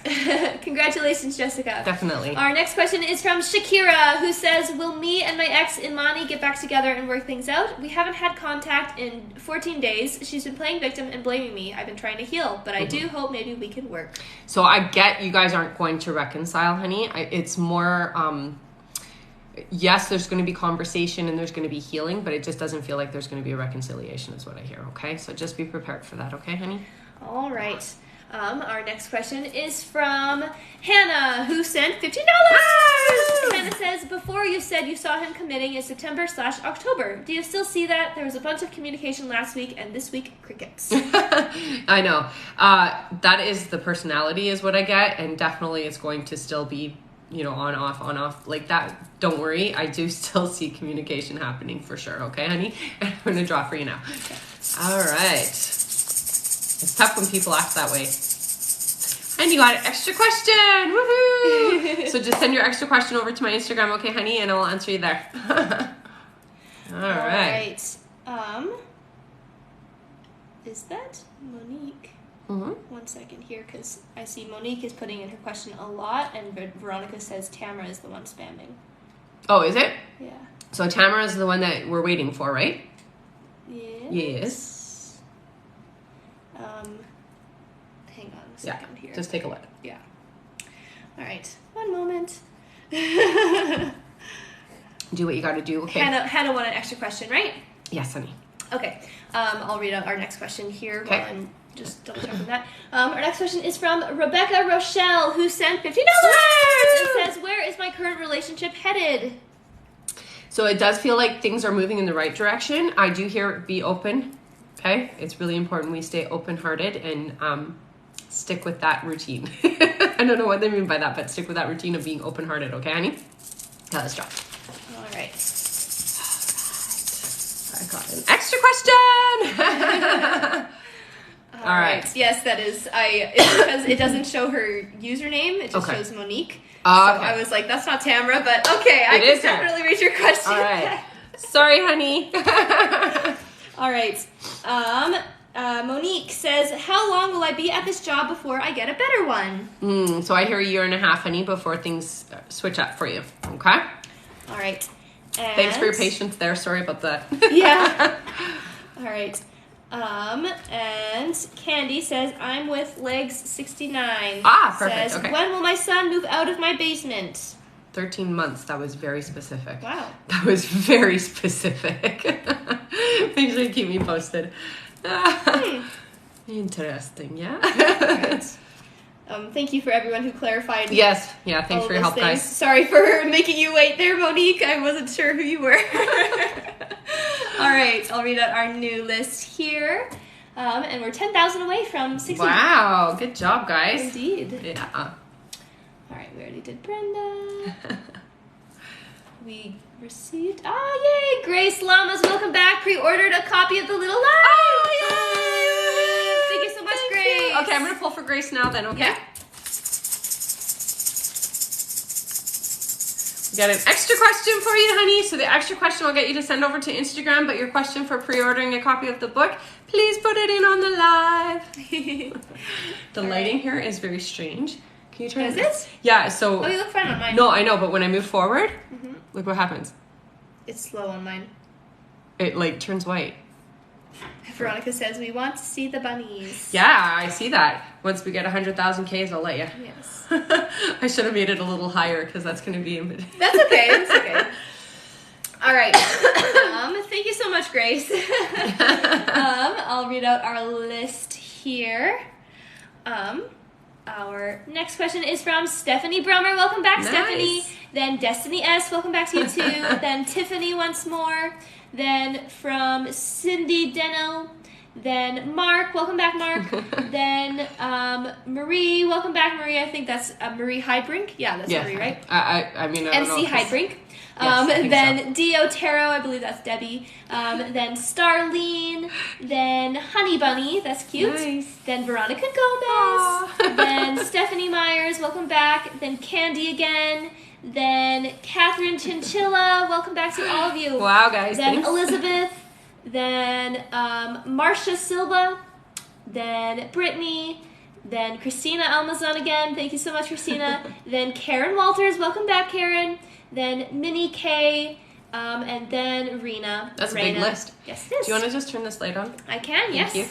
Congratulations, Jessica. Definitely. Our next question is from Shakira, who says, will me and my ex Imani get back together and work things out? We haven't had contact in 14 days. She's been playing victim and blaming me. I've been trying to heal, but I do hope maybe we can work. So I get you guys aren't going to reconcile, honey. It's more, yes, there's going to be conversation and there's going to be healing, but it just doesn't feel like there's going to be a reconciliation is what I hear, okay? So just be prepared for that, okay, honey? All right. Our next question is from Hannah, who sent $15. Hannah says, before you said you saw him committing in September/October. Do you still see that? There was a bunch of communication last week, and this week, crickets. I know. That is the personality is what I get, and definitely it's going to still be, on, off, like that. Don't worry. I do still see communication happening for sure. Okay, honey? I'm going to draw for you now. Okay. All right. It's tough when people act that way. And you got an extra question. Woohoo! So just send your extra question over to my Instagram, okay, honey? And I'll answer you there. All right. Is that Monique? Mm-hmm. 1 second here, because I see Monique is putting in her question a lot, and Veronica says Tamara is the one spamming. Oh, is it? Yeah. So Tamara is the one that we're waiting for, right? Yes. Yes. Hang on a second here. Just take a look. Yeah. All right. One moment. Do what you got to do, okay? Hannah wanted an extra question, right? Yes, honey. Okay. I'll read out our next question here Okay. while I'm just double checking that. Our next question is from Rebecca Rochelle, who sent $50 and says, where is my current relationship headed? So it does feel like things are moving in the right direction. I do hear be open. Okay, it's really important we stay open-hearted and stick with that routine. I don't know what they mean by that, but stick with that routine of being open-hearted. Okay, honey? Now let's drop. All right. I got an extra question. All right. Yes, that is. It's because it doesn't show her username. It just shows Monique. So Okay. I was like, that's not Tamara, but okay, I can definitely read your question. All right. Sorry, honey. All right. Monique says, how long will I be at this job before I get a better one? So I hear 1.5 years, honey, before things switch up for you. Okay? All right. And thanks for your patience there. Sorry about that. Yeah. All right. And Candy says, I'm with Legs 69. Perfect. Says, okay. when will my son move out of my basement? 13 months. That was very specific. Wow. That was very specific. Make sure you keep me posted. Interesting, yeah. Right. Thank you for everyone who clarified. Yes, yeah, thanks for your help, guys. Sorry for making you wait there, Monique. I wasn't sure who you were. All right, I'll read out our new list here. And we're 10,000 away from 60. Wow, good job, guys. Indeed. Yeah. All right, we already did Brenda. We received, yay, Grace Lamas, welcome back. Pre-ordered a copy of The Little Lies. Oh, yay! Thank you so much, Grace. You. Okay, I'm going to pull for Grace now then, okay? Yeah. We got an extra question for you, honey. So the extra question will get you to send over to Instagram, but your question for pre-ordering a copy of the book, please put it in on the live. The lighting here is very strange. Can you turn Is it? Yeah, so... Oh, you look fine on mine. No, I know, but when I move forward, look what happens. It's slow on mine. It, like, turns white. Veronica says, we want to see the bunnies. Yeah, I see that. Once we get 100,000 Ks, I'll let you. Yes. I should have made it a little higher, because that's going to be... That's okay, that's okay. All right. Thank you so much, Grace. I'll read out our list here. Our next question is from Stephanie Brummer. Welcome back, Nice. Stephanie. Then Destiny S. Welcome back to you too. Then Tiffany once more. Then from Cindy Deno. Then Mark, welcome back, Mark. Then Marie, welcome back, Marie. I think that's Marie Heidbrink. Yeah, that's Marie, right? I mean, I don't know. MC Heidbrink. Yes, I think then so. Dio Taro, I believe that's Debbie. Then Starlene. Then Honey Bunny, that's cute. Nice. Then Veronica Gomez. Aw. Then Stephanie Myers, welcome back. Then Candy again. Then Catherine Chinchilla, welcome back to all of you. Wow, guys. Then Thanks. Elizabeth. Then Marcia Silva. Then Brittany. Then Christina Almazan again. Thank you so much, Christina. Then Karen Walters, welcome back, Karen. Then Minnie K. And then Rena. That's a big list. Yes, it is. Do you want to just turn this light on? I can, Thank yes. you.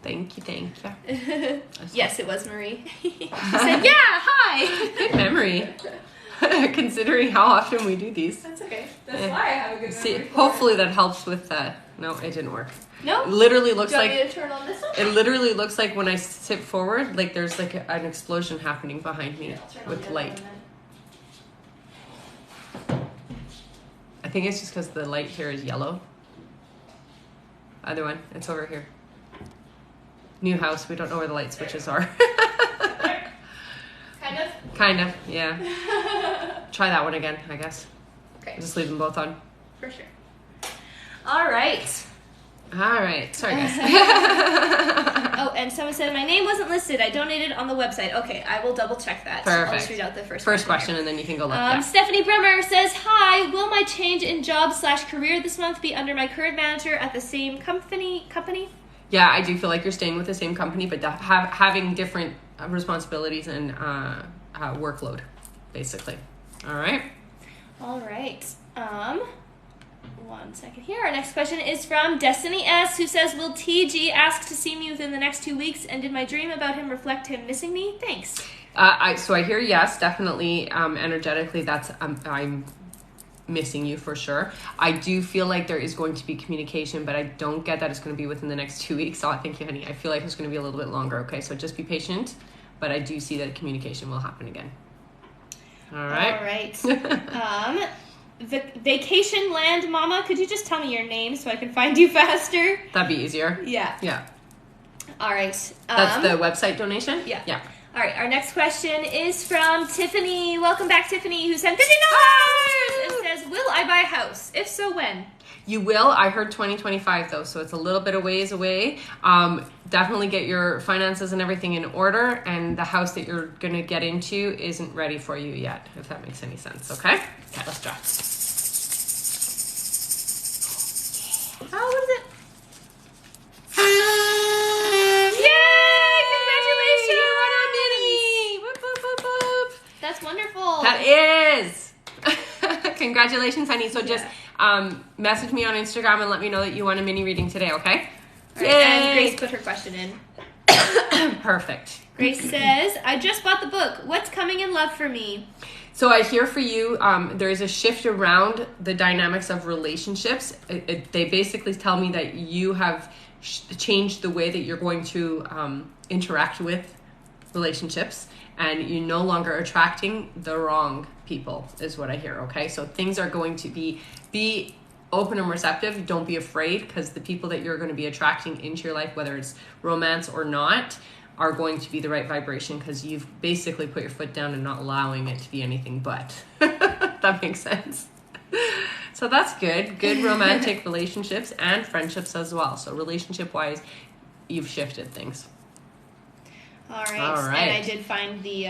Thank you. Yes, it was Marie. She said, yeah, hi. Good memory. Considering how often we do these. That's okay. That's why I have a good See, memory. hopefully that helps with no, it didn't work. No? It literally looks Do you want like me to turn on this one? it literally looks like when I sit forward, like there's like an explosion happening behind me I'll turn on with the other light. one then. I think it's just because the light here is yellow. Other one, it's over here. New house, we don't know where the light switches are. Kind of? Kind of, yeah. Try that one again, I guess. Okay. Just leave them both on. For sure. All right. All right, sorry guys. Oh, and someone said my name wasn't listed. I donated on the website. Okay, I will double check that. Perfect. I'll just read out the First question, and then you can go look. Stephanie Bremer says, hi, will my change in job/career this month be under my current manager at the same company? Yeah, I do feel like you're staying with the same company, but having different responsibilities and workload, basically. All right. All right. 1 second here. Our next question is from Destiny S, who says, will TG ask to see me within the next 2 weeks? And did my dream about him reflect him missing me? Thanks. So I hear yes, definitely. Energetically, that's I'm missing you for sure. I do feel like there is going to be communication, but I don't get that it's going to be within the next 2 weeks. So thank you, honey. I feel like it's going to be a little bit longer. Okay, so just be patient, but I do see that communication will happen again. All right. All right. Vacation Land Mama, could you just tell me your name so I can find you faster? That'd be easier. Yeah. Yeah. All right. That's the website donation? Yeah. Yeah. All right. Our next question is from Tiffany. Welcome back, Tiffany, who sent $50 and says, will I buy a house? If so, when? You will. I heard 2025 though, so it's a little bit of ways away. Definitely get your finances and everything in order, and the house that you're going to get into isn't ready for you yet, if that makes any sense, okay? Okay, let's try. Oh, what is it? Yay! Congratulations! Whoop, whoop, whoop, whoop. That's wonderful. That is! Congratulations, honey. So just message me on Instagram and let me know that you want a mini reading today, okay? All right, and Grace put her question in. Perfect. Grace says, I just bought the book. What's coming in love for me? So I hear for you, there is a shift around the dynamics of relationships. They basically tell me that you have changed the way that you're going to interact with relationships, and you're no longer attracting the wrong people, is what I hear, okay? So things are going to be open and receptive. Don't be afraid, because the people that you're going to be attracting into your life, whether it's romance or not, are going to be the right vibration, because you've basically put your foot down and not allowing it to be anything but. That makes sense. So that's good. Good romantic relationships and friendships as well. So relationship wise, you've shifted things. All right. And I did find the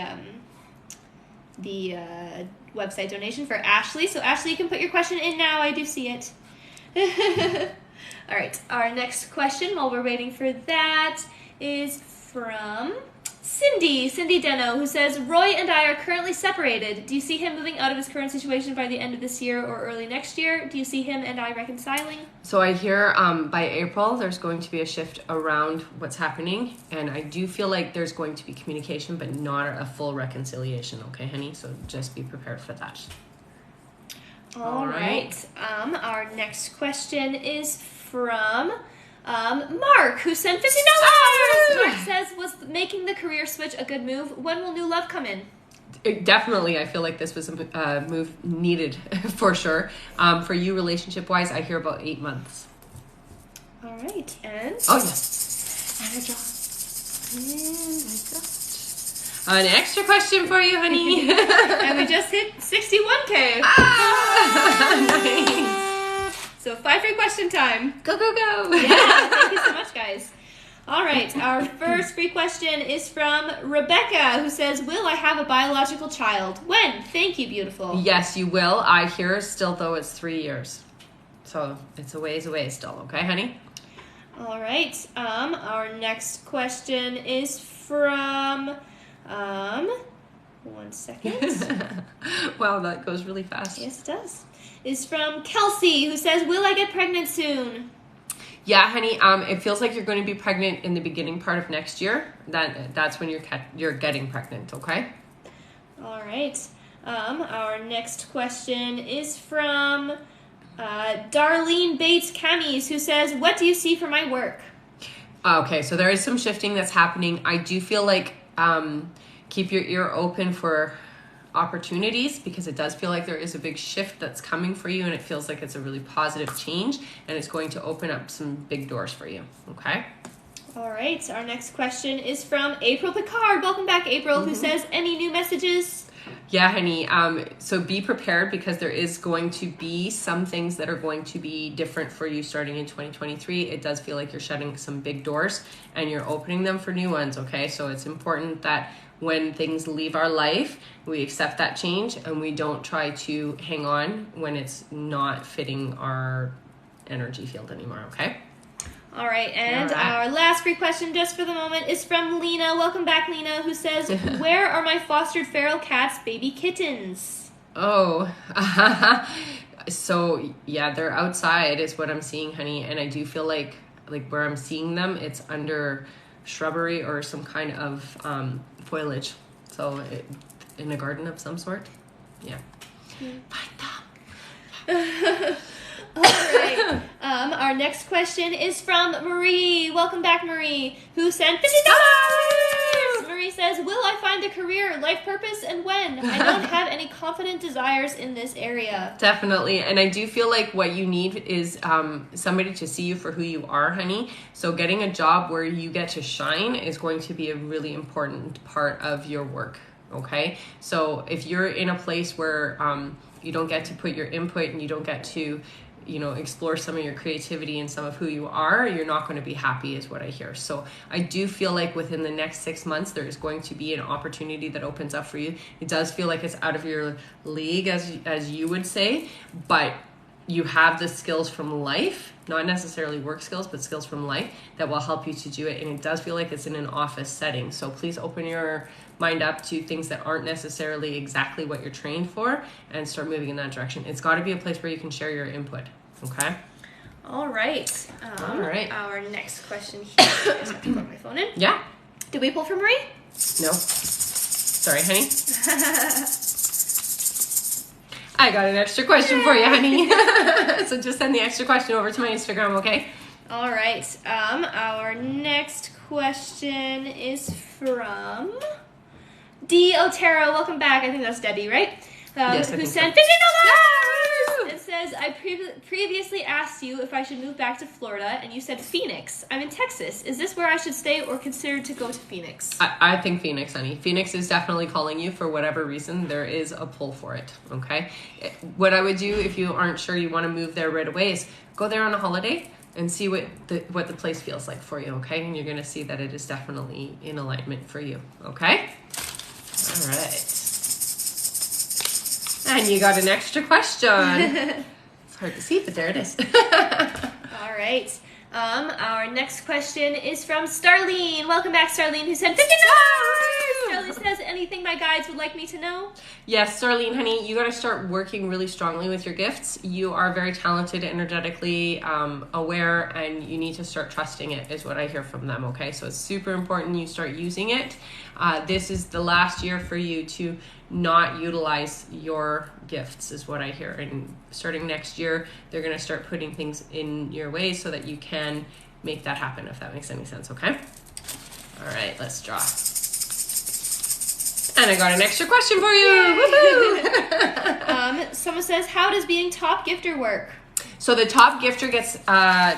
website donation for Ashley. So Ashley, you can put your question in now. I do see it. All right. Our next question, while we're waiting for that, is from Cindy Deno, who says, Roy and I are currently separated. Do you see him moving out of his current situation by the end of this year or early next year? Do you see him and I reconciling? So I hear by April there's going to be a shift around what's happening, and I do feel like there's going to be communication, but not a full reconciliation, okay, honey? So just be prepared for that. All right. Our next question is from Mark, who sent $50. Mark says, was making the career switch a good move? When will new love come in? Definitely, I feel like this was a move needed for sure. For you, relationship-wise, I hear about 8 months. All right, and... Oh, yes. And I draw. And I got an extra question for you, honey. And we just hit 61K. Nice. So 5 free question time. Go, go, go. Yeah, thank you so much, guys. All right, our first free question is from Rebecca, who says, will I have a biological child? When? Thank you, beautiful. Yes, you will. I hear still, though, it's 3 years. So it's a ways away still. Okay, honey? All right. Our next question is from... one second. Wow, that goes really fast. Yes, it does. Is from Kelsey, who says, will I get pregnant soon? Yeah, honey. It feels like you're going to be pregnant in the beginning part of next year. That's when you're getting pregnant. Okay. All right. Our next question is from Darlene Bates Camis, who says, what do you see for my work? Okay, so there is some shifting that's happening. I do feel like keep your ear open for opportunities, because it does feel like there is a big shift that's coming for you, and it feels like it's a really positive change, and it's going to open up some big doors for you. Okay. All right. Our next question is from April Picard. Welcome back, April, who says, any new messages? Yeah, honey. So be prepared, because there is going to be some things that are going to be different for you starting in 2023. It does feel like you're shutting some big doors and you're opening them for new ones. Okay. So it's important that when things leave our life, we accept that change and we don't try to hang on when it's not fitting our energy field anymore. Okay. All right, and All right. Our last free question just for the moment is from Lena. Welcome back, Lena, who says, where are my fostered feral cats' baby kittens? Oh, so yeah, they're outside is what I'm seeing, honey. And I do feel like where I'm seeing them, it's under shrubbery or some kind of foliage. So in a garden of some sort. Yeah. Find them. All right. Our next question is from Marie. Welcome back, Marie, who sent $50. Marie says, will I find a career, life purpose, and when? I don't have any confident desires in this area. Definitely. And I do feel like what you need is somebody to see you for who you are, honey. So getting a job where you get to shine is going to be a really important part of your work. Okay. So if you're in a place where you don't get to put your input and you don't get to explore some of your creativity and some of who you are, you're not going to be happy is what I hear. So I do feel like within the next 6 months, there is going to be an opportunity that opens up for you. It does feel like it's out of your league, as you would say, but you have the skills from life, not necessarily work skills, but skills from life that will help you to do it. And it does feel like it's in an office setting. So please open your mind up to things that aren't necessarily exactly what you're trained for and start moving in that direction. It's got to be a place where you can share your input. Okay. All right. All right. Our next question here. I just have to plug my phone in. Yeah. Did we pull from Marie? No. Sorry, honey. I got an extra question for you, honey. So just send the extra question over to my Instagram, okay? All right. Our next question is from D. Otero. Welcome back. I think that's Debbie, right? Yes, I who think sent so. $50. It says, I previously asked you if I should move back to Florida, and you said Phoenix. I'm in Texas. Is this where I should stay or consider to go to Phoenix? I think Phoenix, honey. Phoenix is definitely calling you for whatever reason. There is a pull for it, okay? What I would do if you aren't sure you want to move there right away is go there on a holiday and see what the place feels like for you, okay? And you're going to see that it is definitely in alignment for you, okay? All right. And you got an extra question. It's hard to see, but there it is. All right. Our next question is from Starlene. Welcome back, Starlene, who said $50. Starlene says, anything my guides would like me to know? Yes, Starlene, honey, you got to start working really strongly with your gifts. You are very talented, energetically aware, and you need to start trusting it, is what I hear from them, okay? So it's super important you start using it. This is the last year for you to not utilize your gifts, is what I hear. And starting next year, they're going to start putting things in your way so that you can make that happen, if that makes any sense, okay? All right, let's draw. And I got an extra question for you. Woohoo! Someone says, how does being top gifter work? So the top gifter gets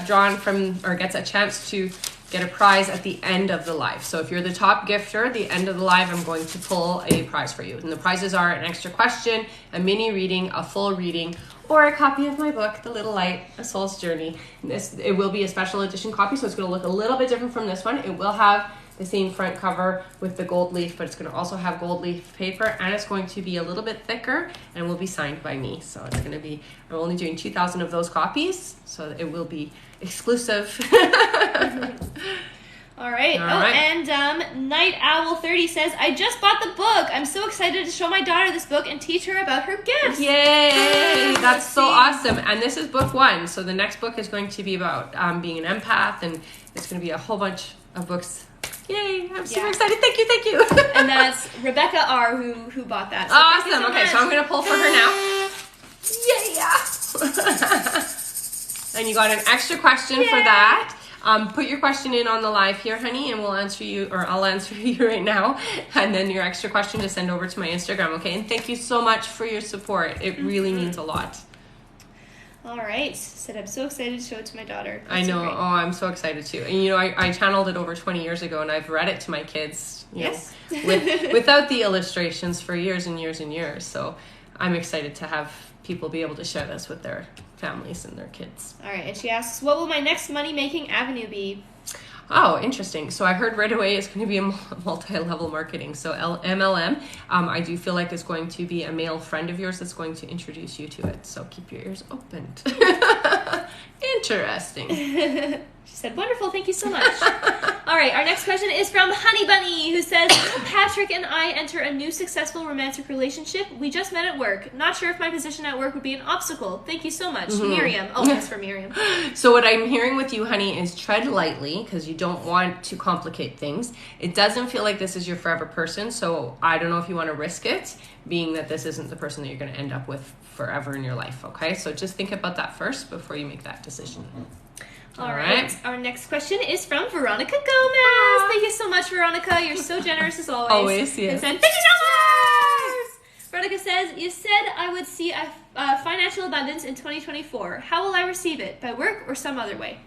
drawn from, or gets a chance to get a prize at the end of the live. So if you're the top gifter, the end of the live, I'm going to pull a prize for you. And the prizes are an extra question, a mini reading, a full reading, or a copy of my book, The Little Light, A Soul's Journey. It will be a special edition copy, so it's going to look a little bit different from this one. It will have the same front cover with the gold leaf, but it's going to also have gold leaf paper, and it's going to be a little bit thicker and will be signed by me. So it's going to be, I'm only doing 2,000 of those copies, so it will be exclusive. All right. And Night Owl 30 says, I just bought the book. I'm so excited to show my daughter this book and teach her about her gifts. Yay! That's so awesome. And this is book 1. So the next book is going to be about being an empath, and it's going to be a whole bunch of books. Yay! I'm super excited. Thank you. And that's Rebecca R. who bought that. So awesome. Okay, so I'm going to pull for her now. Yeah. And you got an extra question for that. Put your question in on the live here, honey, and we'll answer you, or I'll answer you right now. And then your extra question to send over to my Instagram, okay? And thank you so much for your support. It really means a lot. All right. Said I'm so excited to show it to my daughter. That's I know. So oh, I'm so excited too. And I channeled it over 20 years ago, and I've read it to my kids. You know, without the illustrations for years and years and years. So I'm excited to have people be able to share this with their families and their kids. All right. And she asks, what will my next money-making avenue be? Oh, interesting. So I heard right away it's going to be a multi-level marketing. So MLM, I do feel like it's going to be a male friend of yours that's going to introduce you to it. So keep your ears open. Interesting. She said, wonderful, thank you so much. All right, our next question is from Honey Bunny, who says, Patrick and I enter a new successful romantic relationship. We just met at work. Not sure if my position at work would be an obstacle. Thank you so much. Miriam. Oh, that's for Miriam. So what I'm hearing with you, honey, is tread lightly, because you don't want to complicate things. It doesn't feel like this is your forever person, so I don't know if you want to risk it, being that this isn't the person that you're going to end up with forever in your life, okay? So just think about that first before you make that decision. All right. Our next question is from Veronica Gomez. Thank you so much, Veronica. You're so generous as always. Always, yes. And said, $50! Veronica says, you said I would see a financial abundance in 2024. How will I receive it? By work or some other way?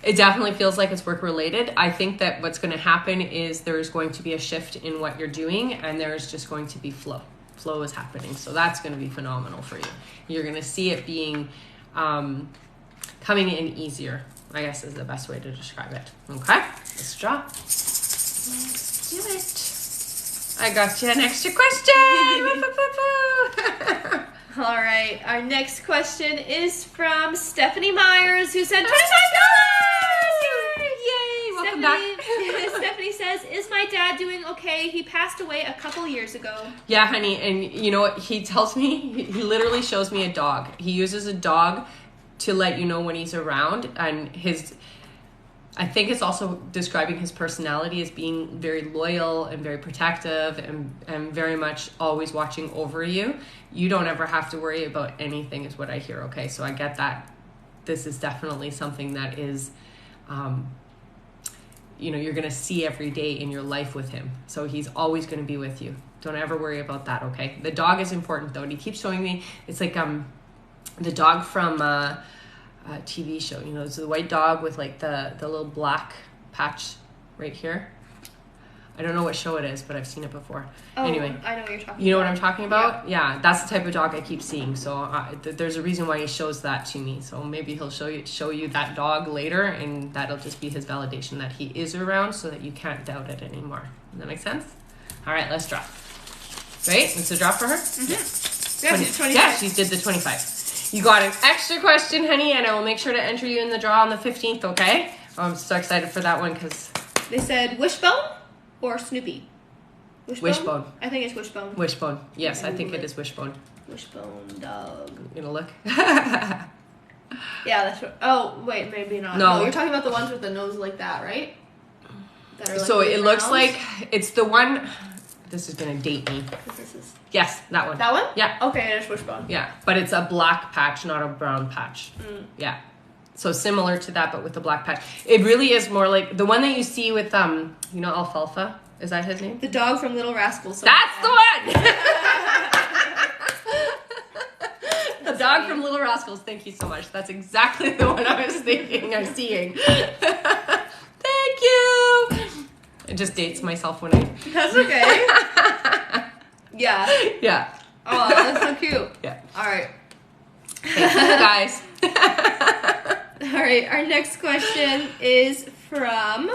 It definitely feels like it's work related. I think that what's going to happen is there's going to be a shift in what you're doing, and there's just going to be flow. Flow is happening. So that's going to be phenomenal for you. You're going to see it being coming in easier, I guess is the best way to describe it. Okay, let's draw. Let's do it. I got you an extra question. All right, our next question is from Stephanie Myers, who said $25. Yay! Welcome back. Stephanie says, is my dad doing okay? He passed away a couple years ago. Yeah, honey, and you know what he tells me? He literally shows me a dog. He uses a dog to let you know when he's around, and I think it's also describing his personality as being very loyal and very protective and very much always watching over you. You don't ever have to worry about anything is what I hear, okay? So I get that this is definitely something that is, you're going to see every day in your life with him. So he's always going to be with you. Don't ever worry about that, okay? The dog is important though, and he keeps showing me, it's like, the dog from a TV show, it's the white dog with like the little black patch right here. I don't know what show it is, but I've seen it before. Oh, anyway, I know what you're talking about. You know what I'm talking about? Yeah, that's the type of dog I keep seeing. So there's a reason why he shows that to me. So maybe he'll show you that dog later, and that'll just be his validation that he is around, so that you can't doubt it anymore. Does that make sense? All right, let's draw. Right? Let's draw for her. Mm-hmm. Yeah, she did 25. Yeah, she did the 25. You got an extra question, honey, and I will make sure to enter you in the draw on the 15th, okay? I'm so excited for that one because... They said Wishbone or Snoopy? Wishbone. I think it's Wishbone. Wishbone. Yes, I think it is Wishbone. Wishbone dog. You gonna look? Yeah, that's what... Oh, wait, maybe not. No, you're talking about the ones with the nose like that, right? That are like so it looks rounds? like it's the one... This is gonna date me. This is... Yes, that one. That one? Yeah. Okay, it's Wishbone. Yeah, but it's a black patch, not a brown patch. Yeah. So similar to that, but with the black patch. It really is more like the one that you see with, Alfalfa. Is that his name? The dog from Little Rascals. That's the one! The dog dog from Little Rascals. Thank you so much. That's exactly the one I was thinking of seeing. Thank you. It just dates myself when I... That's okay. Yeah. Yeah. Oh, that's so cute. Yeah. All right. Thank you, guys. All right. Our next question is from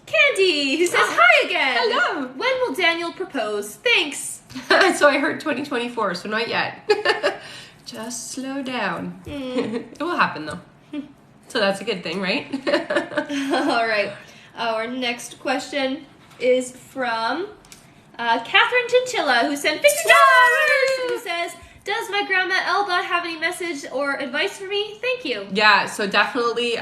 Candy, who says, hi again. Hello. When will Daniel propose? Thanks. So I heard 2024, so not yet. Just slow down. It will happen, though. So that's a good thing, right? All right. Our next question is from Catherine Chinchilla, who sent $50, who says, does my grandma Elba have any message or advice for me? Thank you. Yeah, so definitely,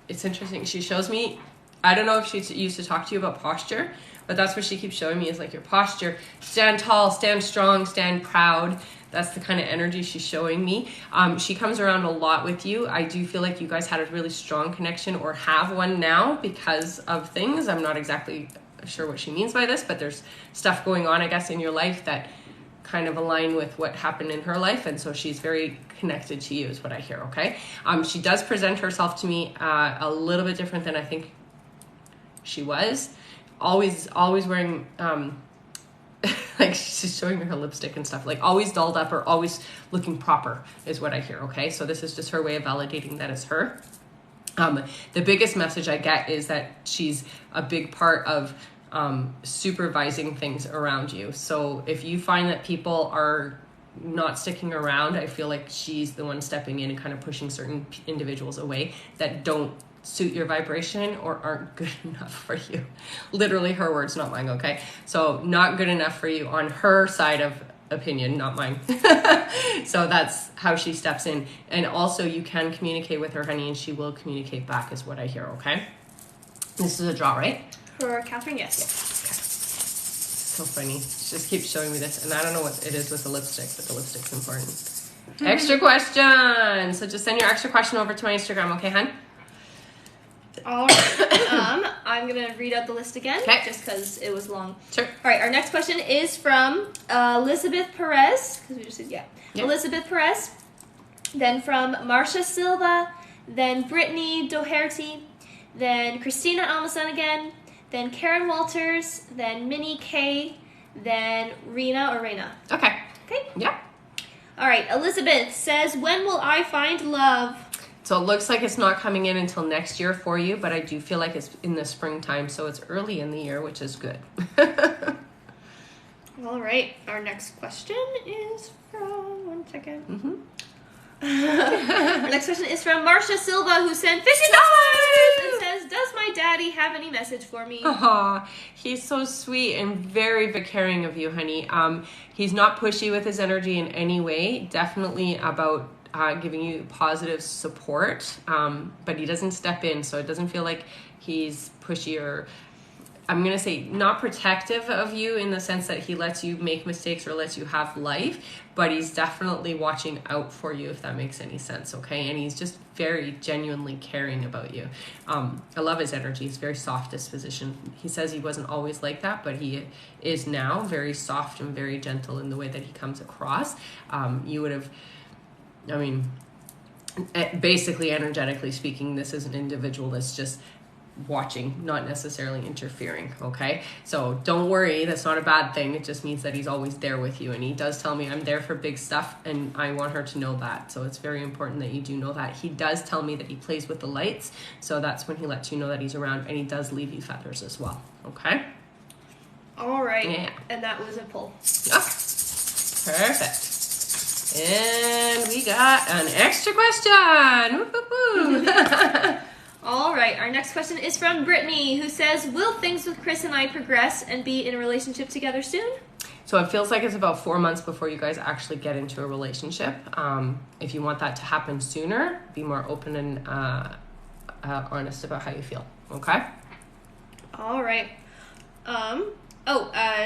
it's interesting. She shows me, I don't know if she used to talk to you about posture, but that's what she keeps showing me is like your posture. Stand tall, stand strong, stand proud. That's the kind of energy she's showing me. She comes around a lot with you. I do feel like you guys had a really strong connection or have one now because of things. I'm not exactly sure what she means by this, but there's stuff going on, I guess, in your life that kind of align with what happened in her life, and so she's very connected to you is what I hear, okay? She does present herself to me a little bit different than I think she was. Always wearing... like she's showing me her lipstick and stuff, like always dolled up or always looking proper is what I hear, okay? So this is just her way of validating that it's her. The biggest message I get is that she's a big part of supervising things around you. So if you find that people are not sticking around, I feel like she's the one stepping in and kind of pushing certain individuals away that don't suit your vibration or aren't good enough for you. Literally her words, not mine, okay? So not good enough for you on her side of opinion, not mine. So that's how she steps in. And also you can communicate with her, honey, and she will communicate back is what I hear, okay? This is a draw, right? For Catherine, yes. Okay. So funny. She just keeps showing me this, and I don't know what it is with the lipstick, but the lipstick's important. Extra question. So just send your extra question over to my Instagram, okay, hun? All right. I'm going to read out the list again, Okay. just because it was long. Sure. All right, our next question is from Elizabeth Perez, because we just said, yeah. Elizabeth Perez. Then from Marcia Silva. Then Brittany Doherty. Then Christina Almason again. Then Karen Walters. Then Minnie K. Then Rena. Okay. Okay. Yeah. All right, Elizabeth says, when will I find love? So it looks like it's not coming in until next year for you, but I do feel like it's in the springtime, so it's early in the year, which is good. All right, our next question is from, one second. Mm-hmm. Our next question is from Marcia Silva, who sent $50 and says, does my daddy have any message for me? Aw, he's so sweet and very, very caring of you, honey. He's not pushy with his energy in any way, definitely about giving you positive support, but he doesn't step in, so it doesn't feel like he's pushy or, I'm going to say, not protective of you in the sense that he lets you make mistakes or lets you have life, but he's definitely watching out for you, if that makes any sense, okay? And he's just very genuinely caring about you. I love his energy. He's very soft disposition. He says he wasn't always like that, but he is now very soft and very gentle in the way that he comes across. You would have... I mean, basically, energetically speaking, this is an individual that's just watching, not necessarily interfering, okay? So don't worry, that's not a bad thing. It just means that he's always there with you. And he does tell me, I'm there for big stuff, and I want her to know that. So it's very important that you do know that. He does tell me that he plays with the lights, so that's when he lets you know that he's around, and he does leave you feathers as well, okay? All right. Yeah. And that was a pull. Okay. Perfect. And we got an extra question. Woo-hoo-hoo. All right, our next question is from Brittany, who says, will things with Chris and I progress and be in a relationship together soon? So it feels like it's about 4 months before you guys actually get into a relationship. If you want that to happen sooner, be more open and honest about how you feel, okay? All right.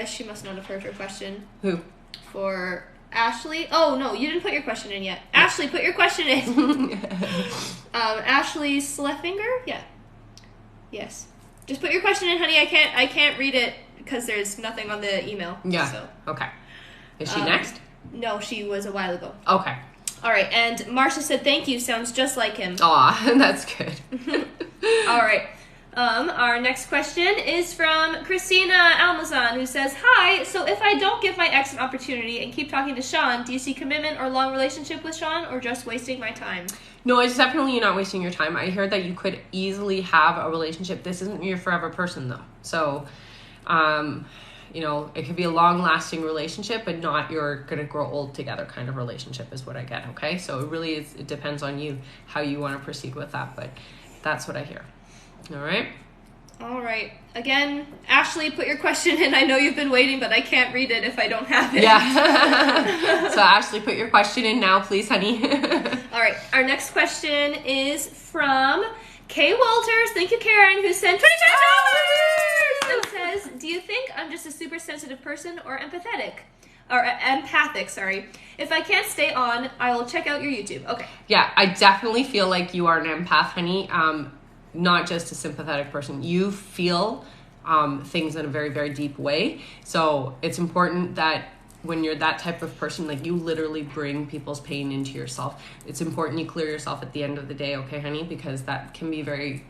She must not have heard her question. Who? For Ashley. Oh, no, you didn't put your question in yet. Ashley, put your question in. Ashley Sleffinger? Yeah. Yes. Just put your question in, honey. I can't read it because there's nothing on the email. Yeah. So. Okay. Is she next? No, she was a while ago. Okay. All right, and Marsha said thank you. Sounds just like him. Aw, that's good. All right. Our next question is from Christina Almazan, who says, hi, so if I don't give my ex an opportunity and keep talking to Sean, do you see commitment or long relationship with Sean, or just wasting my time? No, it's definitely not wasting your time. I hear that you could easily have a relationship. This isn't your forever person, though. So, you know, it could be a long-lasting relationship, but not you're going to grow old together kind of relationship is what I get, okay? So it really is, it depends on you, how you want to proceed with that, but that's what I hear. All right? All right. Again, Ashley, put your question in. I know you've been waiting, but I can't read it if I don't have it. Yeah. So Ashley, put your question in now, please, honey. All right. Our next question is from Kay Walters. Thank you, Karen, who sent $25 and says, do you think I'm just a super sensitive person or empathic? Or empathic, sorry. If I can't stay on, I will check out your YouTube. Okay. Yeah, I definitely feel like you are an empath, honey. Not just a sympathetic person. You feel things in a very, very deep way. So it's important that when you're that type of person, like you literally bring people's pain into yourself. It's important you clear yourself at the end of the day, okay, honey? Because that can be very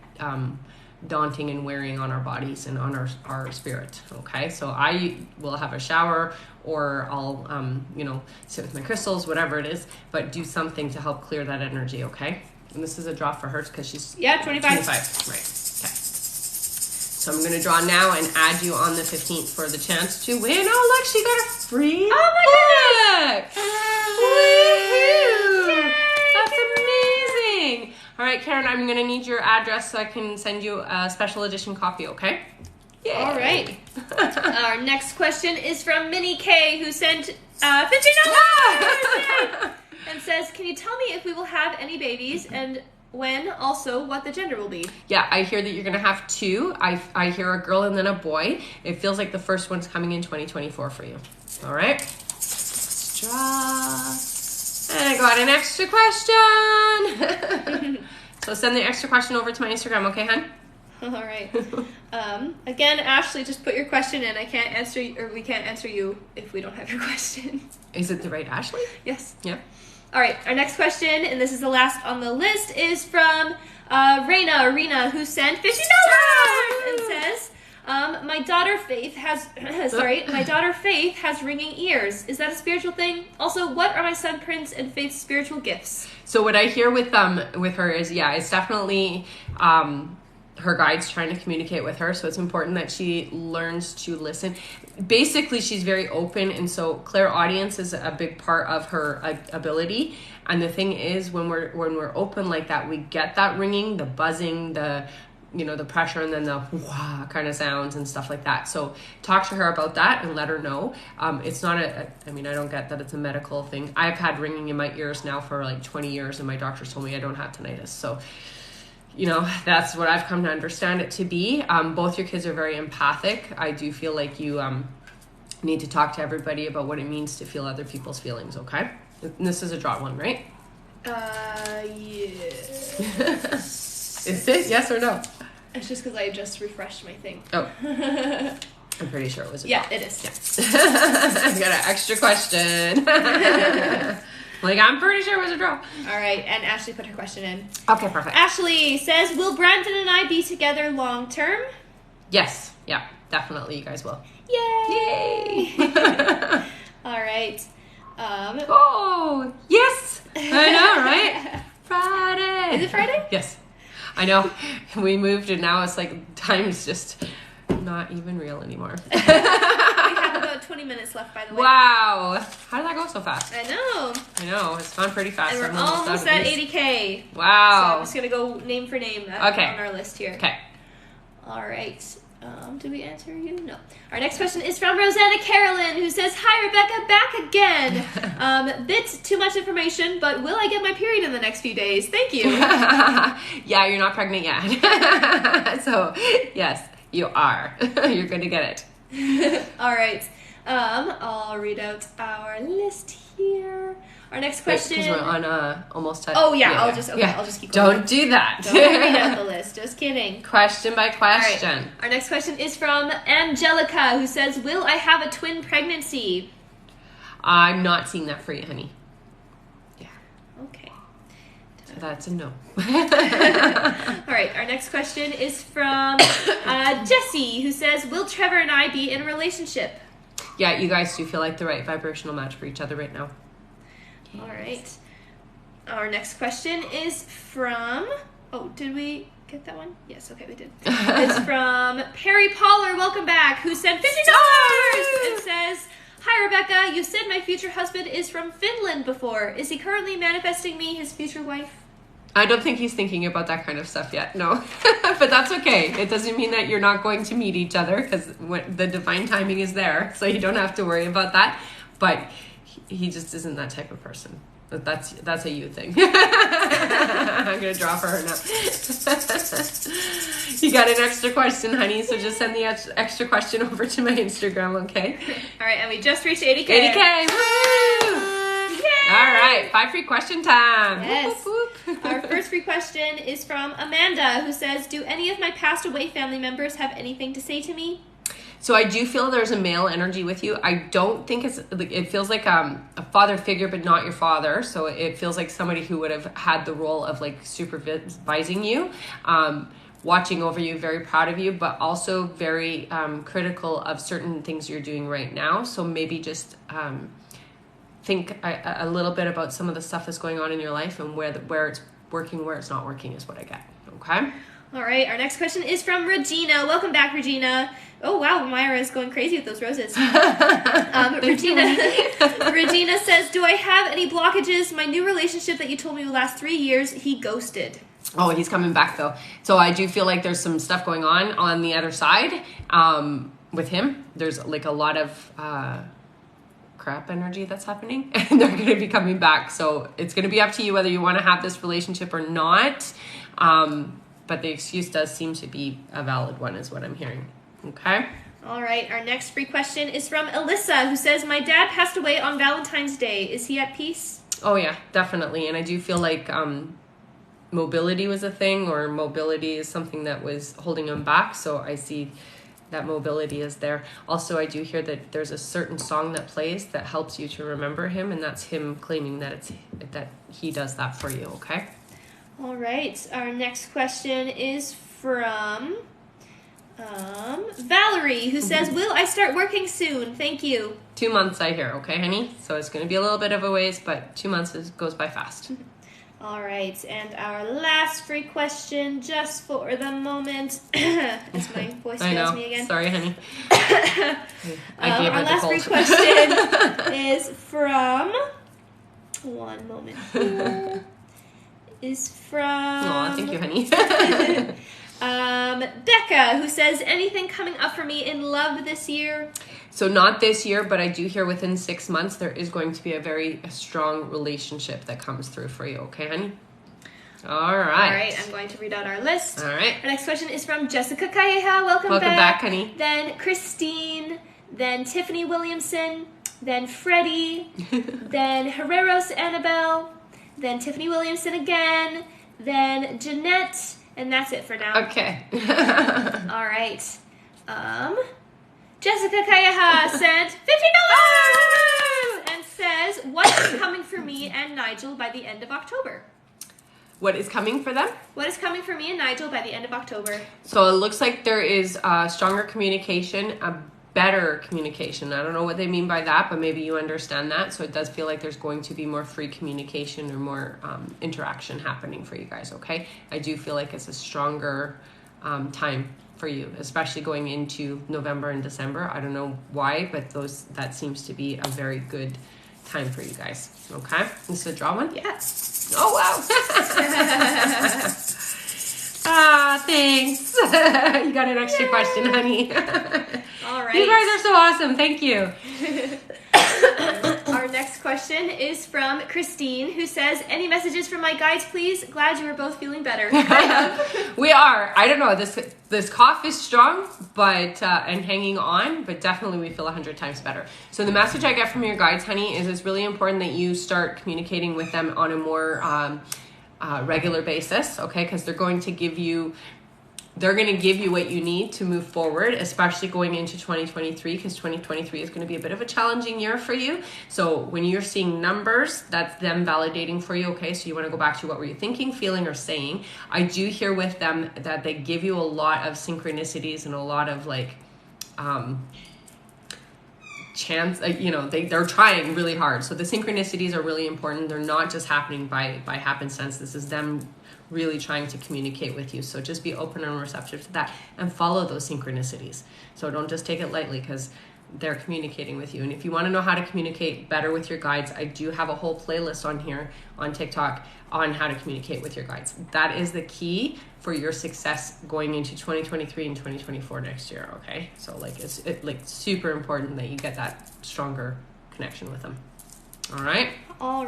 daunting and wearing on our bodies and on our spirit, okay? So I will have a shower or I'll, you know, sit with my crystals, whatever it is, but do something to help clear that energy, okay? And this is a draw for her because she's... Yeah, 25. 25, right. Okay. So I'm going to draw now and add you on the 15th for the chance to win. Oh, look, she got a free book. Woohoo! That's amazing. All right, Karen, I'm going to need your address so I can send you a special edition copy, okay? Yay. All right. Our next question is from Minnie K, who sent $15 and says, can you tell me if we will have any babies and when, also what the gender will be? Yeah, I hear that you're going to have two. I hear a girl and then a boy. It feels like the first one's coming in 2024 for you. All right. Let's draw. And I got an extra question. So send the extra question over to my Instagram, okay, hon? All right. Again, Ashley, just put your question in. I can't answer, or we can't answer you if we don't have your question. Is it the right Ashley? Yes. Yeah. All right. Our next question, and this is the last on the list, is from Arena, who sent $50 and says, my daughter Faith has, my daughter Faith has ringing ears. Is that a spiritual thing? Also, what are my son Prince and Faith's spiritual gifts? So what I hear with her is, yeah, it's definitely her guides trying to communicate with her. So it's important that she learns to listen. Basically, she's very open, and so clairaudience is a big part of her ability. And the thing is, when we're open like that, we get that ringing, the buzzing, the pressure, and then the wah kind of sounds and stuff like that. So talk to her about that and let her know. It's not I don't get that it's a medical thing. I've had ringing in my ears now for like 20 years, and my doctors told me I don't have tinnitus. So, that's what I've come to understand it to be. Both your kids are very empathic. I do feel like you need to talk to everybody about what it means to feel other people's feelings, okay? And this is a draw one, right? Yeah. Is it? Yes or no? It's just because I just refreshed my thing. Oh. I'm pretty sure it was a draw. draw. It is. Yeah. I got an extra question. I'm pretty sure it was a draw. All right, and Ashley put her question in. Okay, perfect. Ashley says, will Brandon and I be together long term? Yes. Yeah, definitely you guys will. Yay! All right. Oh, yes! I know, right? Friday. Is it Friday? Yes. I know. We moved and now it's like time's just not even real anymore. We have about 20 minutes left, by the way. Wow. How did that go so fast? I know. It's gone pretty fast. And we're almost at 80K. Wow. So I'm just going to go name for name on our list here. Okay. All right. Did we answer you? No. Our next question is from Rosanna Carolyn, who says, hi, Rebecca, back again. Bit too much information, but will I get my period in the next few days? Thank you. Yeah, you're not pregnant yet. So, yes, you are. You're going to get it. All right. I'll read out our list here. Our next question. Because we're on almost. Oh yeah, I'll just keep going. Don't do that. Don't read out the list. Just kidding. Question by question. All right. Our next question is from Angelica, who says, "Will I have a twin pregnancy?" I'm not seeing that for you, honey. Yeah. Okay. So that's a no. All right, our next question is from Jesse, who says, will Trevor and I be in a relationship? Yeah, you guys do feel like the right vibrational match for each other right now. All right. Our next question is from... Oh, did we get that one? Yes, okay, we did. It's from Perry Poller, welcome back, who sent $50 and says, hi, Rebecca. You said my future husband is from Finland before. Is he currently manifesting me his future wife? I don't think he's thinking about that kind of stuff yet, no. But that's okay. It doesn't mean that you're not going to meet each other, because the divine timing is there, so you don't have to worry about that. But he just isn't that type of person. But that's a you thing. I'm going to draw for her now. You got an extra question, honey, so just send the extra question over to my Instagram, okay? All right, and we just reached 80K. 80K, woo! Yay! All right, 5 free question time. Yes. Whoop, whoop, whoop. Our first free question is from Amanda, who says, do any of my passed away family members have anything to say to me? So I do feel there's a male energy with you. I don't think it feels like a father figure, but not your father. So it feels like somebody who would have had the role of like supervising you, watching over you, very proud of you, but also very critical of certain things you're doing right now. So maybe just think a little bit about some of the stuff that's going on in your life and where it's working, where it's not working is what I get. Okay. All right, our next question is from Regina. Welcome back, Regina. Oh, wow, Myra is going crazy with those roses. Regina says, do I have any blockages? My new relationship that you told me would last 3 years, he ghosted. Oh, he's coming back, though. So I do feel like there's some stuff going on the other side with him. There's like a lot of crap energy that's happening, and they're going to be coming back. So it's going to be up to you whether you want to have this relationship or not. But the excuse does seem to be a valid one, is what I'm hearing. Okay. All right. Our next free question is from Alyssa, who says, my dad passed away on Valentine's Day. Is he at peace? Oh, yeah, definitely. And I do feel like mobility was a thing, or mobility is something that was holding him back. So I see that mobility is there. Also, I do hear that there's a certain song that plays that helps you to remember him, and that's him claiming that he does that for you. Okay. All right. Our next question is from Valerie, who says, will I start working soon? Thank you. 2 months, I hear. Okay, honey? So it's going to be a little bit of a ways, but 2 months goes by fast. All right. And our last free question, just for the moment, as my voice fails me again. Sorry, honey. Our last free question is from... One moment here. Is from... Aw, thank you, honey. Becca, who says, anything coming up for me in love this year? So not this year, but I do hear within 6 months there is going to be a very strong relationship that comes through for you. Okay, honey? All right. All right, I'm going to read out our list. All right. Our next question is from Jessica Calleja. Welcome back, honey. Then Christine, then Tiffany Williamson, then Freddie, then Herreros Annabelle, then Tiffany Williamson again, then Jeanette, and that's it for now. Okay. All right. Jessica Calleja sent $50 and says, what is coming for me and Nigel by the end of October? What is coming for them? What is coming for me and Nigel by the end of October? So it looks like there is stronger communication, a better communication. I don't know what they mean by that, but maybe you understand that. So it does feel like there's going to be more free communication or more interaction happening for you guys, okay? I do feel like it's a stronger time for you, especially going into November and December. I don't know why, but that seems to be a very good time for you guys, okay? So draw one? Yes. Oh, wow. Thanks. You got an extra question, honey. All right. You guys are so awesome. Thank you. Our next question is from Christine, who says, any messages from my guides, please? Glad you are both feeling better. We are. I don't know. This cough is strong, but and hanging on, but definitely we feel 100 times better. So the message I get from your guides, honey, is it's really important that you start communicating with them on a more regular basis, okay? Because they're going to give you they're going to give you what you need to move forward, especially going into 2023, because 2023 is going to be a bit of a challenging year for you. So when you're seeing numbers, that's them validating for you. Okay, so you want to go back to what were you thinking, feeling, or saying. I do hear with them that they give you a lot of synchronicities and a lot of like chance, they're trying really hard. So the synchronicities are really important. They're not just happening by happenstance. This is them really trying to communicate with you. So just be open and receptive to that and follow those synchronicities. So don't just take it lightly, because they're communicating with you. And if you want to know how to communicate better with your guides, I do have a whole playlist on here on TikTok on how to communicate with your guides. That is the key for your success going into 2023 and 2024 next year. Okay, so it's super important that you get that stronger connection with them. All right.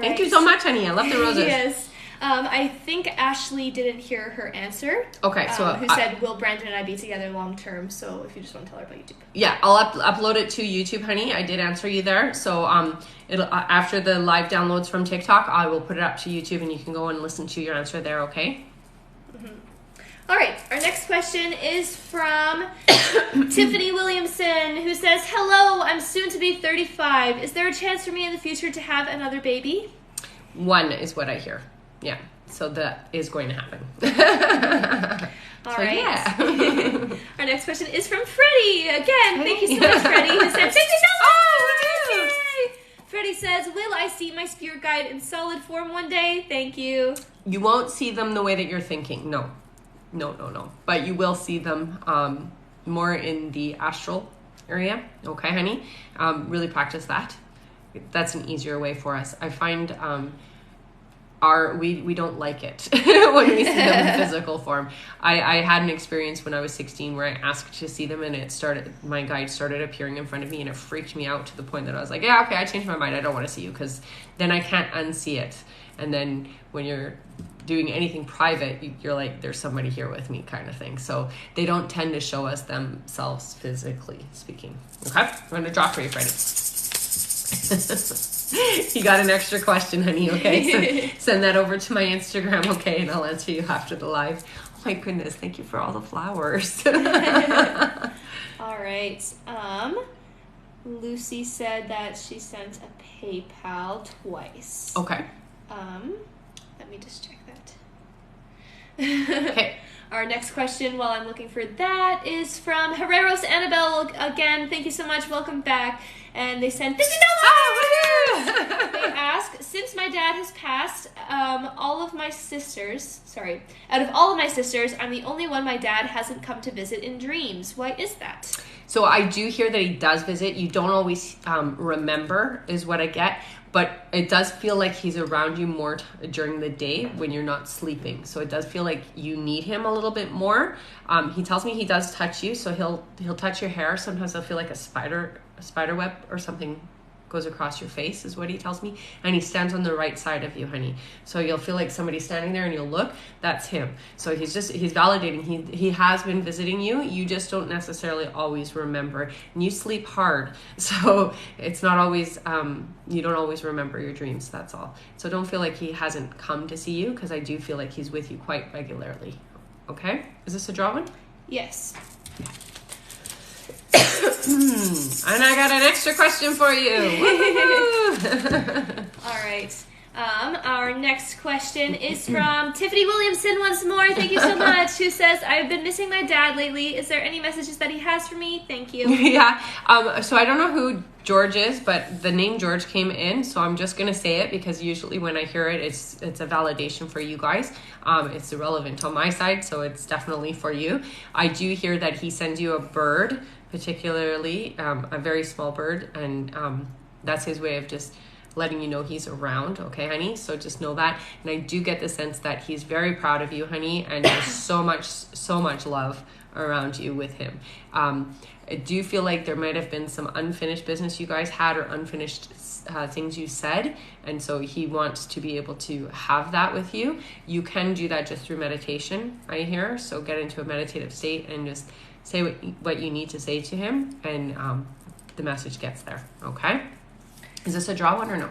Thank you so much, honey. I love the roses. Yes. I think Ashley didn't hear her answer. Okay, so who said, will Brandon and I be together long term? So if you just want to tell her about YouTube. Yeah, I'll upload it to YouTube, honey. I did answer you there. So it'll after the live downloads from TikTok, I will put it up to YouTube, and you can go and listen to your answer there. Okay. All right, our next question is from Tiffany Williamson, who says, hello, I'm soon to be 35. Is there a chance for me in the future to have another baby? One is what I hear. Yeah, so that is going to happen. All right. Yeah. Our next question is from Freddie. Again, thank you so much, Freddie, who said $50. Oh, Freddie says, will I see my spirit guide in solid form one day? Thank you. You won't see them the way that you're thinking. No. But you will see them more in the astral area. Okay, honey? Really practice that. That's an easier way for us. I find we don't like it when we see them in physical form. I had an experience when I was 16 where I asked to see them, and my guide started appearing in front of me, and it freaked me out to the point that I was like, yeah, okay, I changed my mind. I don't want to see you, because then I can't unsee it. And then when you're doing anything private, you're like, there's somebody here with me kind of thing. So they don't tend to show us themselves physically speaking. Okay, I'm going to draw for you, Freddie. You got an extra question, honey. Okay, so send that over to my Instagram, okay, and I'll answer you after the live. Oh my goodness, thank you for all the flowers. All right. Lucy said that she sent a PayPal twice. Okay. Let me just check that. Okay. Our next question, while I'm looking for that, is from Herreros Annabelle. Again, thank you so much. Welcome back. And they sent $50. Oh, they ask, since my dad has passed, out of all of my sisters, I'm the only one my dad hasn't come to visit in dreams. Why is that? So I do hear that he does visit. You don't always remember, is what I get. But it does feel like he's around you more during the day when you're not sleeping. So it does feel like you need him a little bit more. He tells me he does touch you, so he'll touch your hair. Sometimes I'll feel like a spider web or something goes across your face, is what he tells me. And he stands on the right side of you, honey. So you'll feel like somebody's standing there, and you'll look, that's him. So he's validating. He has been visiting you. You just don't necessarily always remember. And you sleep hard. So it's not always, you don't always remember your dreams, that's all. So don't feel like he hasn't come to see you, because I do feel like he's with you quite regularly. Okay? Is this a draw one? Yes. And I got an extra question for you. All right. Our next question is from Tiffany Williamson once more. Thank you so much. Who says, I've been missing my dad lately. Is there any messages that he has for me? Thank you. Yeah. So I don't know who George is, but the name George came in, so I'm just going to say it, because usually when I hear it, it's a validation for you guys. It's irrelevant on my side, so it's definitely for you. I do hear that he sends you a bird, particularly a very small bird, and that's his way of just letting you know he's around. Okay, honey? So just know that. And I do get the sense that he's very proud of you, honey, and there's so much love around you with him. I do feel like there might have been some unfinished business you guys had, or unfinished things you said, and so he wants to be able to have that with you. You can do that just through meditation, I hear. So get into a meditative state and just say what you need to say to him, and the message gets there. Okay? Is this a draw one or no?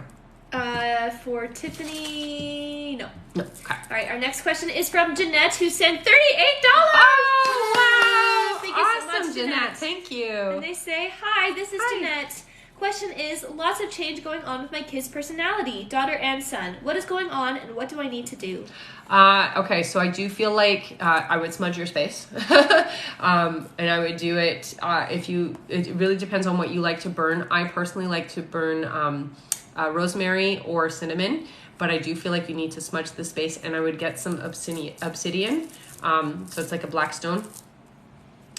For Tiffany, no. No. Okay. All right, our next question is from Jeanette, who sent $38. Oh, wow. Thank you so Awesome, much, Jeanette. Thank you. And they say, hi, this is Hi. Jeanette. Question is, lots of change going on with my kid's personality, daughter and son. What is going on and what do I need to do? Okay, so I do feel like I would smudge your space. And I would do it it really depends on what you like to burn. I personally like to burn rosemary or cinnamon, but I do feel like you need to smudge the space, and I would get some obsidian. So it's like a black stone,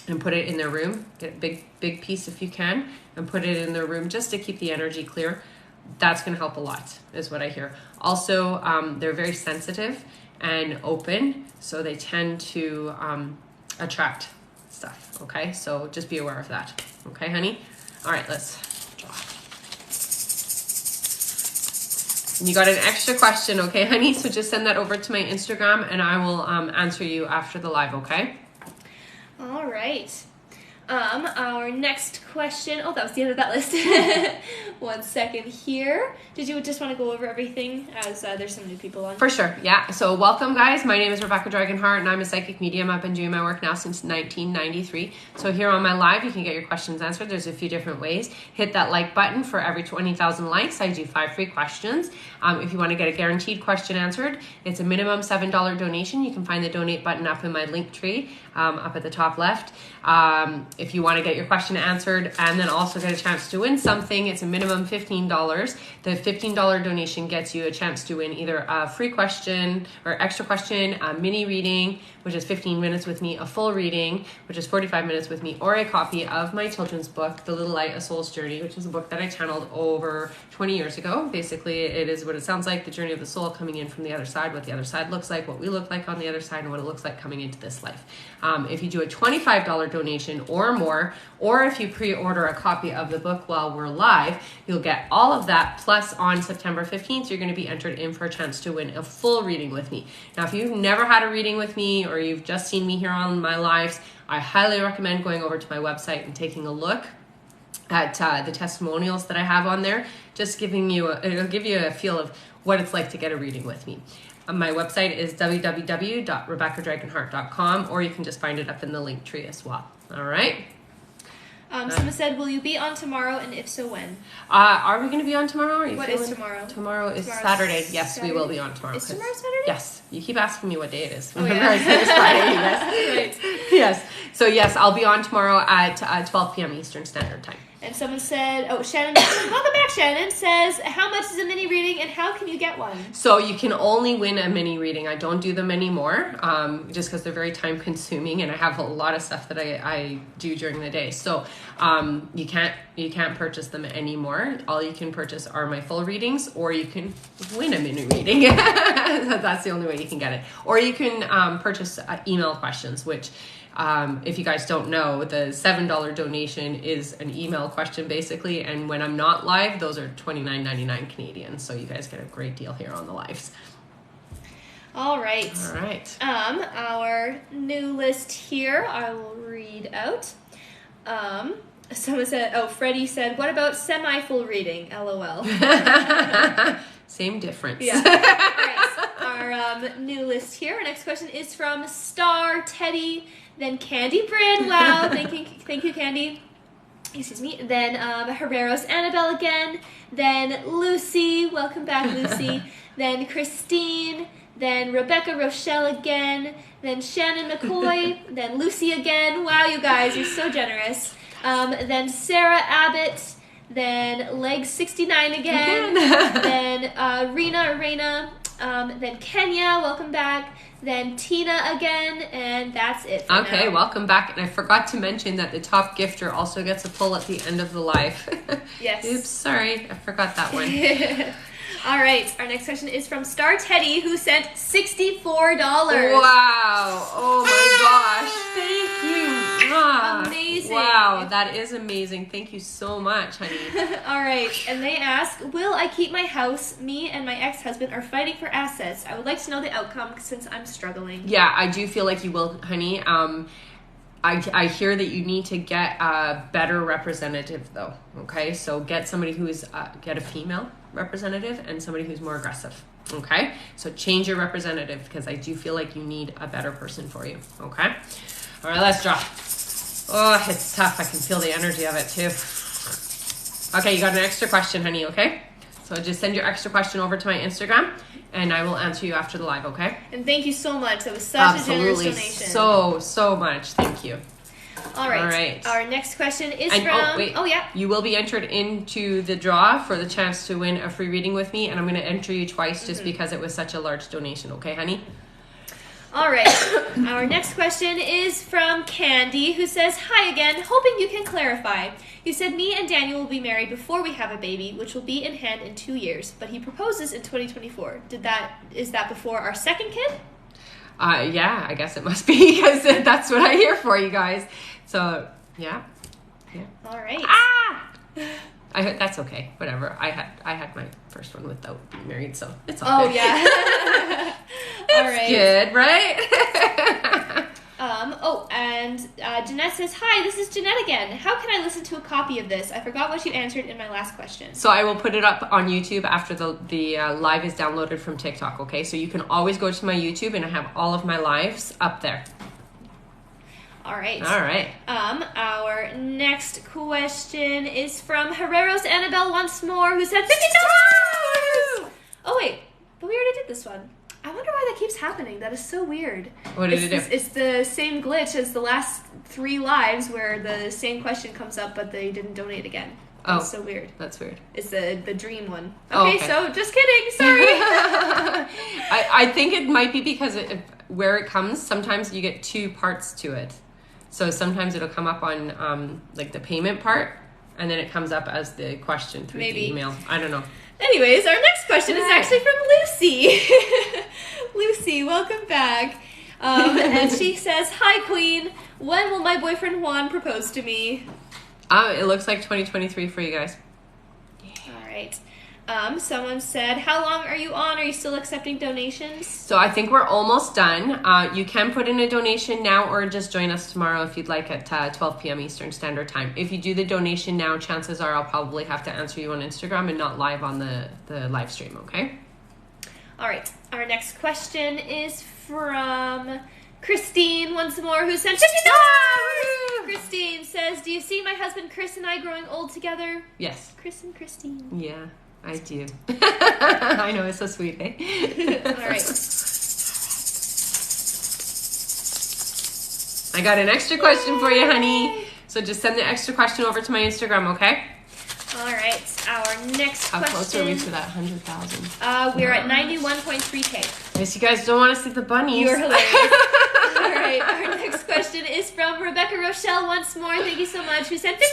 and put it in their room. Get a big piece if you can, and put it in their room just to keep the energy clear. That's going to help a lot, is what I hear. Also, they're very sensitive and open, so they tend to attract stuff. Okay, so just be aware of that. Okay, honey. All right, let's draw. And you got an extra question, okay, honey? So just send that over to my Instagram, and I will answer you after the live. Okay. All right. Our next question. Oh, that was the end of that list. 1 second here. Did you just want to go over everything as there's some new people on? For sure, yeah. So welcome, guys. My name is Rebecca Dragonheart, and I'm a psychic medium. I've been doing my work now since 1993. So here on my live, you can get your questions answered. There's a few different ways. Hit that like button. For every 20,000 likes, I do 5 free questions. If you want to get a guaranteed question answered, it's a minimum $7 donation. You can find the donate button up in my link tree, up at the top left. If you want to get your question answered and then also get a chance to win something, it's a minimum $15. The $15 donation gets you a chance to win either a free question or extra question, a mini reading, which is 15 minutes with me, a full reading, which is 45 minutes with me, or a copy of my children's book, The Little Light, A Soul's Journey, which is a book that I channeled over 20 years ago. Basically, it is what it sounds like, the journey of the soul coming in from the other side, what the other side looks like, what we look like on the other side, and what it looks like coming into this life. If you do a $25 donation or more, or if you pre-order a copy of the book while we're live, you'll get all of that. Plus, on September 15th, you're going to be entered in for a chance to win a full reading with me. Now, if you've never had a reading with me, or you've just seen me here on my lives, I highly recommend going over to my website and taking a look at the testimonials that I have on there. Just it'll give you a feel of what it's like to get a reading with me. My website is www.rebeccadragonheart.com, or you can just find it up in the link tree as well. All right. Someone said, will you be on tomorrow, and if so, when? Are we going to be on tomorrow? What is tomorrow? Tomorrow is Tomorrow's Saturday. Yes, Saturday? We will be on tomorrow. Is tomorrow Saturday? Yes. You keep asking me what day it is. Oh, Remember yeah. I said it's Friday, yes. Right. Yes. So, yes, I'll be on tomorrow at 12 p.m. Eastern Standard Time. And someone said, Shannon, welcome back, Shannon, says, how much is a mini reading and how can you get one? So you can only win a mini reading. I don't do them anymore, just because they're very time consuming and I have a lot of stuff that I do during the day. So you can't purchase them anymore. All you can purchase are my full readings, or you can win a mini reading. That's the only way you can get it. Or you can purchase email questions, which if you guys don't know, the $7 donation is an email question basically, and when I'm not live, those are $29.99 Canadian. So you guys get a great deal here on the lives. All right. All right. Our new list here, I will read out. Someone said, Freddie said, what about semi-full reading? LOL. Same difference. Yeah. All right. Our new list here. Our next question is from Star Teddy, then Candy Bryn. Wow. Thank you, Candy. Excuse me. Then Herrero's Annabelle again. Then Lucy. Welcome back, Lucy. Then Christine. Then Rebecca Rochelle again. Then Shannon McCoy. Then Lucy again. Wow, you guys, you're so generous. Then Sarah Abbott. Then Leg69 again. Then Rena. Then Kenya, welcome back. Then Tina again, and that's it for Okay, now. welcome back. And I forgot to mention that the top gifter also gets a pull at the end of the live. Yes. Oops, sorry, I forgot that one. All right, our next question is from Star Teddy, who sent $64. Wow! Oh my gosh! Thank you. Amazing. Wow, that is amazing. Thank you so much, honey. All right, and they ask, will I keep my house? Me and my ex-husband are fighting for assets. I would like to know the outcome since I'm struggling. Yeah, I do feel like you will, honey. I hear that you need to get a better representative, though. Okay, so get somebody who's get a female representative and somebody who's more aggressive. Okay, so change your representative because I do feel like you need a better person for you. Okay, all right, let's draw. Oh, it's tough. I can feel the energy of it too. Okay, you got an extra question, honey. Okay, so just send your extra question over to my Instagram, and I will answer you after the live. Okay. And thank you so much. That was such a generous donation. So much. Thank you. All right. Our next question is from... Oh, yeah. You will be entered into the draw for the chance to win a free reading with me, and I'm going to enter you twice just because it was such a large donation. Okay, honey? All right. Our next question is from Candy, who says, "Hi again. Hoping you can clarify. You said me and Daniel will be married before we have a baby, which will be in hand in 2 years, but he proposes in 2024. Is that before our second kid?" Yeah, I guess it must be because that's what I hear for you guys. So, yeah. All right. That's okay. Whatever. I had my first one without being married, so it's all good. Oh, yeah. All right. Good, right? And Jeanette says, "Hi, this is Jeanette again. How can I listen to a copy of this? I forgot what you answered in my last question." So I will put it up on YouTube after the live is downloaded from TikTok, okay? So you can always go to my YouTube and I have all of my lives up there. All right. Our next question is from Herreros Annabelle once more, who said $50. Oh, wait. But we already did this one. I wonder why that keeps happening. That is so weird. What did it do? It's the same glitch as the last 3 lives where the same question comes up, but they didn't donate again. That's so weird. That's weird. It's the dream one. Okay, so just kidding. Sorry. I think it might be because where it comes, sometimes you get 2 parts to it. So sometimes it'll come up on like the payment part, and then it comes up as the question through the email. I don't know. Anyways, our next question is actually from Lucy. Lucy, welcome back. And she says, "Hi, Queen. When will my boyfriend Juan propose to me?" It looks like 2023 for you guys. All right. Someone said, "How long are you on? Are you still accepting donations?" So I think we're almost done. You can put in a donation now or just join us tomorrow if you'd like at 12 p.m. Eastern Standard Time. If you do the donation now, chances are I'll probably have to answer you on Instagram and not live on the live stream, okay? All right. Our next question is from Christine once more, who sent $50. Christine says, "Do you see my husband Chris and I growing old together?" Yes. Chris and Christine. Yeah. I do. I know, it's so sweet, eh? All right. I got an extra question for you, honey. So just send the extra question over to my Instagram, okay? All right. Our next question. How close are we to that 100,000? We're at 91.3K. Yes, you guys don't want to see the bunnies. You're hilarious. All right. Our next question is from Rebecca Rochelle once more. Thank you so much. Who sent $50.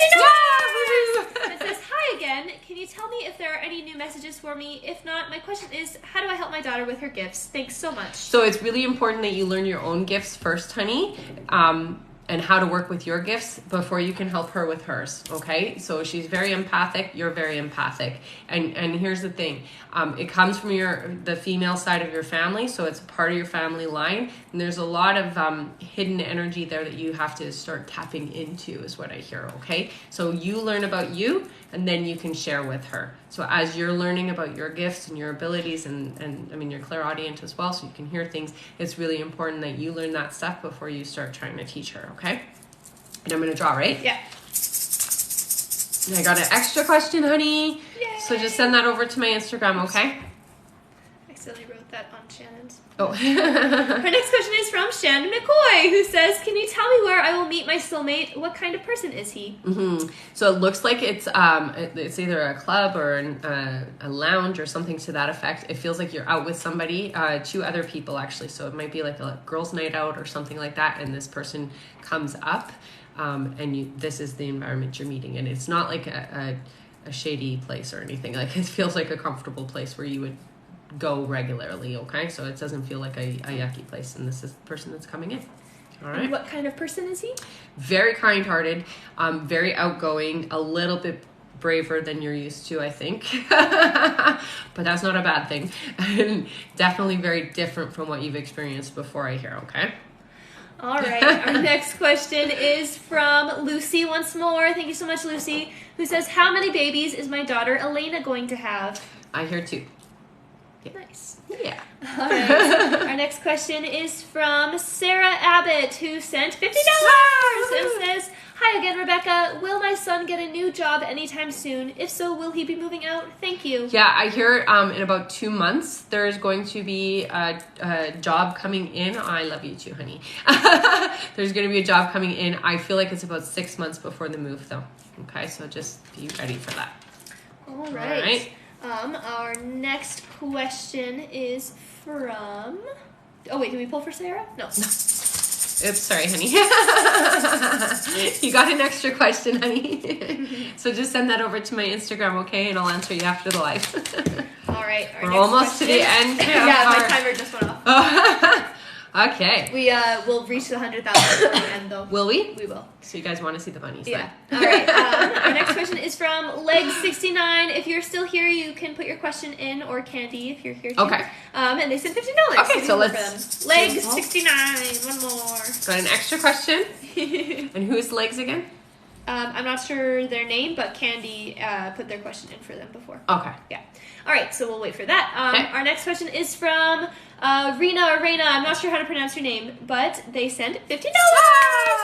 It says, "Hi again. Can you tell me if there are any new messages for me? If not, my question is, how do I help my daughter with her gifts? Thanks so much." So it's really important that you learn your own gifts first, honey. And how to work with your gifts before you can help her with hers, okay? So she's very empathic, you're very empathic. And here's the thing, it comes from the female side of your family, so it's part of your family line, and there's a lot of hidden energy there that you have to start tapping into is what I hear, okay? So you learn about you, and then you can share with her. So as you're learning about your gifts and your abilities, and I mean, you're clairaudient as well, so you can hear things, it's really important that you learn that stuff before you start trying to teach her, okay? And I'm going to draw, right? Yeah. And I got an extra question, honey. Yay. So just send that over to my Instagram, okay? I accidentally wrote that on Shannon's. Oh. Her next question is from Shannon McCoy, who says, "Can you tell me where I will meet my soulmate? What kind of person is he?" Mm-hmm. So it looks like it's either a club or a lounge or something to that effect. It feels like you're out with somebody, 2 other people actually. So it might be like a girls' night out or something like that, and this person comes up, and this is the environment you're meeting in. It's not like a shady place or anything. Like it feels like a comfortable place where you would go regularly, okay? So it doesn't feel like a yucky place, and this is the person that's coming in. All right. And what kind of person is he? Very kind-hearted, very outgoing, a little bit braver than you're used to, I think. But that's not a bad thing. And definitely very different from what you've experienced before, I hear, okay? All right. Our next question is from Lucy once more. Thank you so much, Lucy, who says, how many babies is my daughter Elena going to have? I hear 2. Nice. Yeah. All right. Our next question is from Sarah Abbott, who sent $50 and says, hi again, Rebecca. Will my son get a new job anytime soon? If so, will he be moving out? Thank you. Yeah, I hear in about 2 months there's going to be a job coming in. I love you too, honey. There's going to be a job coming in. I feel like it's about 6 months before the move, though. Okay, so just be ready for that. All right. Our next question is from... Oh, wait, did we pull for Sarah? No. Oops, sorry, honey. You got an extra question, honey. So just send that over to my Instagram, okay? And I'll answer you after the live. All right. We're almost to the end. Yeah, my timer just went off. Okay. We will reach the 100,000 at the end, though. Will we? We will. So you guys want to see the bunnies? Yeah. All right. Our next question is from Leg69. If you're still here, you can put your question in, or Candy, if you're here too. Okay. And they sent $50. Okay, so let's... Leg69. One more. Got an extra question. And who's Legs again? I'm not sure their name, but Candy put their question in for them before. Okay. Yeah. All right, so we'll wait for that. Okay. Our next question is from Rena. I'm not sure how to pronounce your name, but they sent $50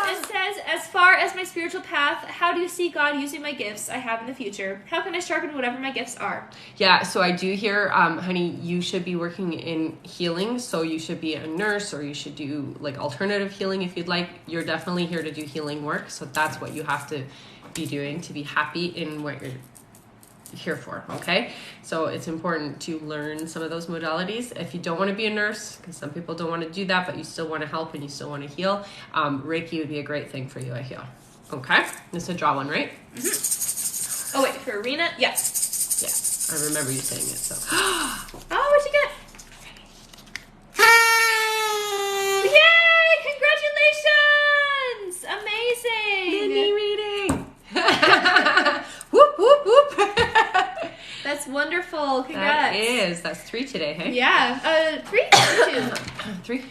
and says, as far as my spiritual path, how do you see God using my gifts I have in the future? How can I sharpen whatever my gifts are? Yeah, so I do hear, honey, you should be working in healing, so you should be a nurse, or you should do like alternative healing if you'd like. You're definitely here to do healing work, so that's what you have to be doing to be happy in what you're here for, okay? So it's important to learn some of those modalities. If you don't want to be a nurse, because some people don't want to do that, but you still want to help and you still want to heal, Reiki would be a great thing for you, I feel. Okay? This is a draw one, right? Mm-hmm. Oh, wait, for Arena? Yes. Yeah, I remember you saying it, so. Oh, what'd you get? Yay! Congratulations! Amazing! Mini reading! Whoop, whoop, whoop! That's wonderful. Congrats. That's 3 today, hey? Yeah. 3 or 2? 3,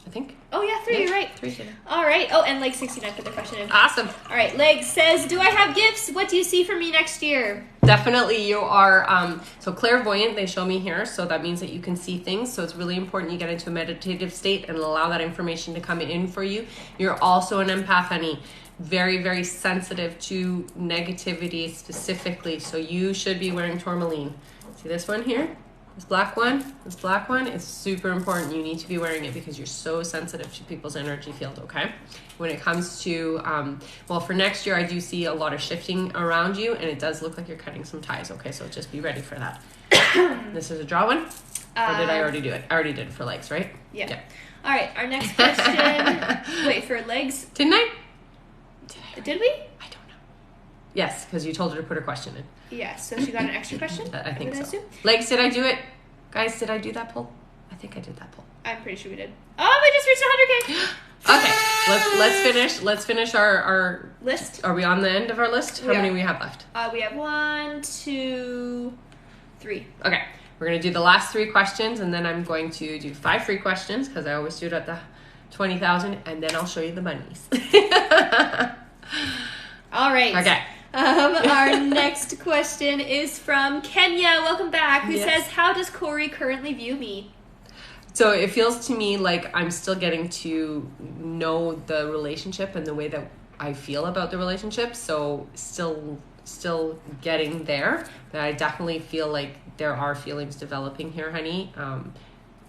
I think. Oh, yeah, 3. You're right. 3 today. All right. Oh, and Leg 69 put the question in. Awesome. All right. Leg says, do I have gifts? What do you see for me next year? Definitely you are, so clairvoyant, they show me here, so that means that you can see things, so it's really important you get into a meditative state and allow that information to come in for you. You're also an empath, honey. Very, very sensitive to negativity specifically, so you should be wearing tourmaline. See this one here? This black one is super important. You need to be wearing it because you're so sensitive to people's energy field, okay? When it comes to, well, for next year, I do see a lot of shifting around you, and it does look like you're cutting some ties, okay? So just be ready for that. This is a draw one? Or did I already do it? I already did it for legs, right? Yeah. All right, our next question. Wait, for legs? Didn't I? Did we? I don't know. Yes, because you told her to put her question in. Yeah, so she got an extra question? I think so. Assume? Legs, did I do it? Guys, did I do that poll? I think I did that poll. I'm pretty sure we did. Oh, we just reached 100K. Okay, let's finish our list. Are we on the end of our list? How many we have left? We have 1, 2, 3. Okay, we're gonna do the last 3 questions, and then I'm going to do 5 free questions because I always do it at the 20,000, and then I'll show you the bunnies. All right. Okay. Our next question is from Kenya. Welcome back. Who Yes. says, how does Corey currently view me? So it feels to me like I'm still getting to know the relationship and the way that I feel about the relationship. So still getting there. But I definitely feel like there are feelings developing here, honey.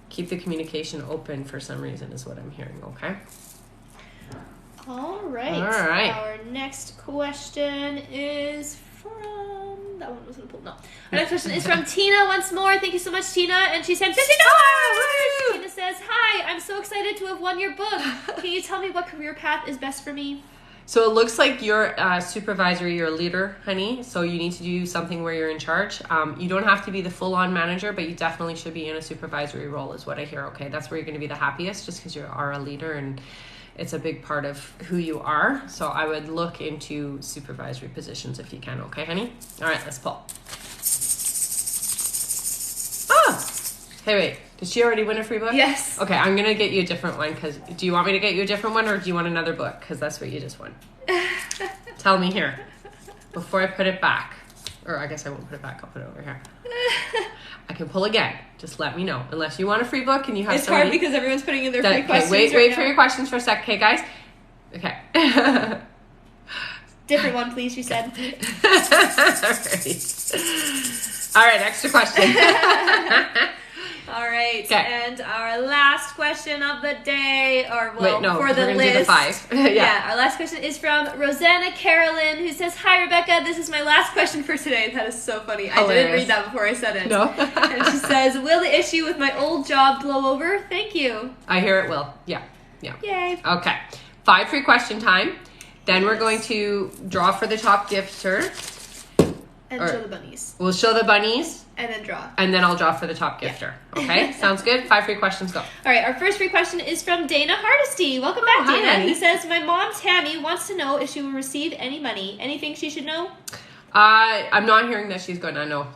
Keep the communication open for some reason is what I'm hearing, okay? All right. Our next question is from... That one wasn't pulled. No. Our next question is from Tina once more. Thank you so much, Tina. And she sent $50. Tina says, hi, I'm so excited to have won your book. Can you tell me what career path is best for me? So it looks like you're a supervisor, you're a leader, honey. So you need to do something where you're in charge. You don't have to be the full-on manager, but you definitely should be in a supervisory role is what I hear, okay? That's where you're going to be the happiest just because you are a leader and it's a big part of who you are. So I would look into supervisory positions if you can, okay, honey? All right, let's pull. Oh! Hey, wait. Did she already win a free book? Yes. Okay, I'm going to get you a different one. Because do you want me to get you a different one or do you want another book? Because that's what you just won. Tell me here. Before I put it back. Or I guess I won't put it back. I'll put it over here. I can pull again. Just let me know. Unless you want a free book and you have It's hard because everyone's putting in their free questions. Wait for your questions for a sec. Okay, guys? Okay. Different one, please, she said. All right, extra question. All right, okay. And our last question of the day, or well, wait, no, for the we're list. Do the 5. Yeah, our last question is from Rosanna Carolyn, who says, "Hi, Rebecca. This is my last question for today." That is so funny. Hilarious. I didn't read that before I said it. No. And she says, "Will the issue with my old job blow over? Thank you." I hear it will. Yeah. Yay. Okay. 5 free question time. Then we're going to draw for the top gifter. And show the bunnies. We'll show the bunnies. And then draw. And then I'll draw for the top gifter. Yeah. Okay? Sounds good? 5 free questions, go. All right, our first free question is from Dana Hardesty. Welcome back, hi, Dana. honey. Who says, "My mom, Tammy, wants to know if she will receive any money. Anything she should know?" I'm not hearing that she's going to know.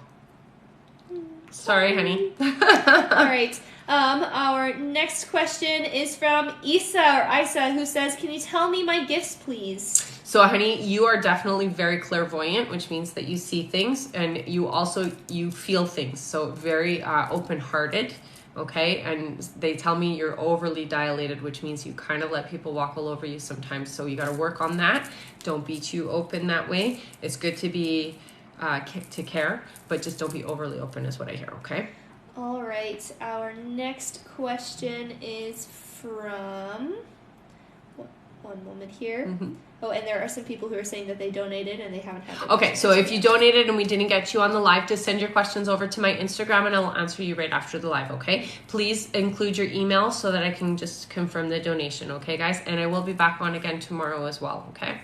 Sorry, honey. All right. Our next question is from Isa, who says, "Can you tell me my gifts, please?" So, honey, you are definitely very clairvoyant, which means that you see things and you feel things. So very open-hearted, okay? And they tell me you're overly dilated, which means you kind of let people walk all over you sometimes. So you got to work on that. Don't be too open that way. It's good to be to care, but just don't be overly open is what I hear, okay? All right. Our next question is from... One moment here. Mm-hmm. Oh, and there are some people who are saying that they donated and they haven't had their Okay, so if you donated and we didn't get you on the live, just send your questions over to my Instagram and I'll answer you right after the live, okay? Please include your email so that I can just confirm the donation, okay, guys? And I will be back on again tomorrow as well, okay?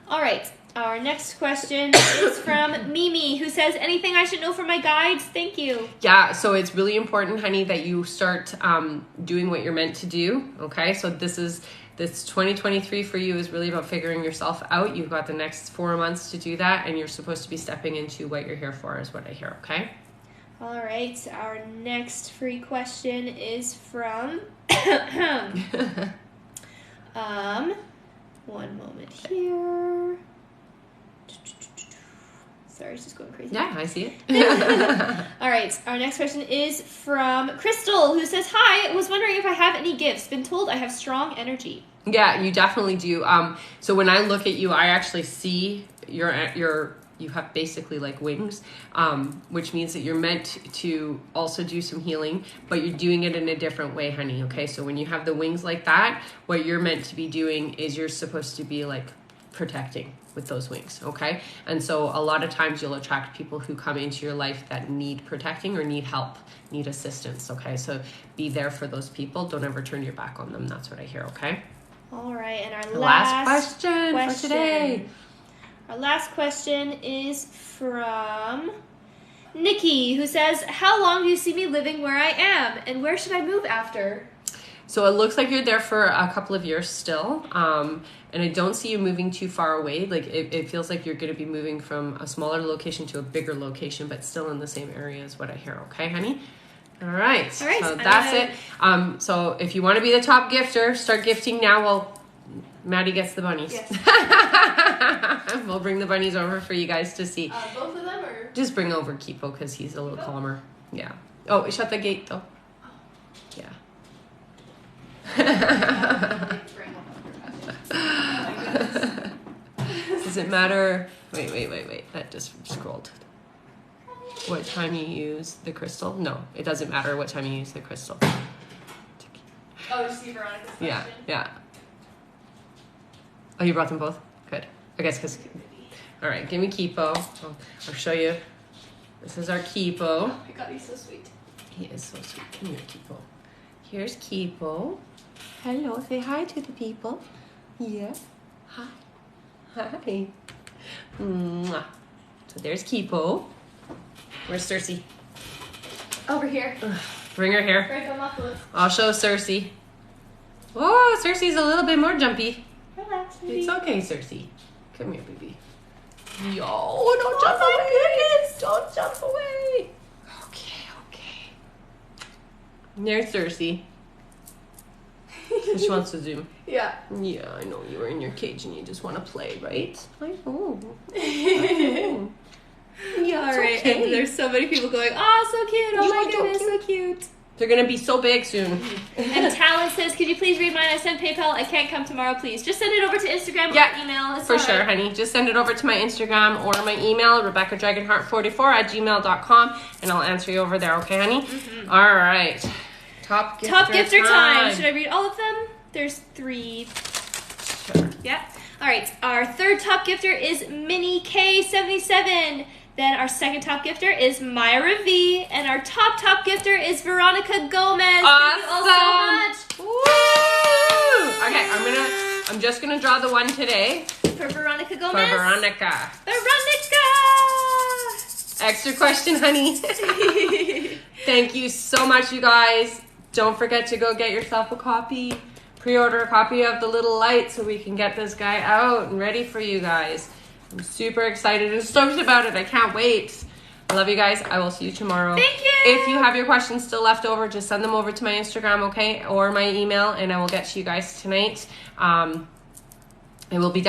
All right. Our next question is from Mimi, who says, "Anything I should know for my guides? Thank you." Yeah, so it's really important, honey, that you start doing what you're meant to do, okay? So this 2023 for you is really about figuring yourself out. You've got the next 4 months to do that, and you're supposed to be stepping into what you're here for is what I hear, okay? All right. Our next free question is from... one moment here. Sorry, it's just going crazy. Yeah, I see it. All right, our next question is from Crystal, who says, "Hi, was wondering if I have any gifts. Been told I have strong energy." Yeah, you definitely do. So when I look at you, I actually see you have basically like wings, which means that you're meant to also do some healing, but you're doing it in a different way, honey, okay? So when you have the wings like that, what you're meant to be doing is you're supposed to be like protecting with those wings, okay? And so a lot of times you'll attract people who come into your life that need protecting or need help, need assistance, okay? So be there for those people. Don't ever turn your back on them. That's what I hear, okay? All right, and our last question for today. Our last question is from Nikki, who says, "How long do you see me living where I am, and where should I move after?" So it looks like you're there for a couple of years still, and I don't see you moving too far away. Like it feels like you're going to be moving from a smaller location to a bigger location, but still in the same area is what I hear. Okay, honey? All right. So that's it. So if you want to be the top gifter, start gifting now while Maddie gets the bunnies. Yes. We'll bring the bunnies over for you guys to see. Both of them, or just bring over Kipo because he's a little calmer. Yeah. Oh, shut the gate though. Yeah. Does it matter? Wait. That just scrolled. What time you use the crystal? No, it doesn't matter what time you use the crystal. Oh, to see Veronica's question? Yeah. Oh, you brought them both? Good. I guess because... All right, give me Kipo. I'll show you. This is our Kipo. Oh my god, he's so sweet. He is so sweet. Come here, Kipo. Here's Kipo. Hello, say hi to the people. Yeah. Hi. Mwah. So there's Kipo. Where's Cersei? Over here. Bring her here. Right on my foot. I'll show Cersei. Oh, Cersei's a little bit more jumpy. Relax, baby. It's okay, Cersei. Come here, baby. Yo, don't jump away. Don't jump away. Okay. There's Cersei. She wants to zoom. Yeah. Yeah, I know. You were in your cage and you just want to play, right? I know. Yeah, All right. okay. And there's so many people going, oh, so cute. Oh, my goodness, so cute. They're going to be so big soon. And Talon says, could you please read mine? I sent PayPal. I can't come tomorrow, please. Just send it over to Instagram or email. It's for sure, honey. Just send it over to my Instagram or my email, RebeccaDragonheart44@gmail.com, and I'll answer you over there, okay, honey? Mm-hmm. All right. Top gifter time. Should I read all of them? There's 3. Sure. Yeah. All right. Our third top gifter is Minnie K77. Then our second top gifter is Myra V. And our top gifter is Veronica Gomez. Awesome. Thank you all so much. Woo! Okay, I'm just gonna draw the one today. For Veronica Gomez. For Veronica. Veronica! Extra question, honey. Thank you so much, you guys. Don't forget to go get yourself a copy. Pre-order a copy of The Little Light so we can get this guy out and ready for you guys. I'm super excited and stoked about it. I can't wait. I love you guys. I will see you tomorrow. Thank you. If you have your questions still left over, just send them over to my Instagram, okay? Or my email, and I will get to you guys tonight. It will be down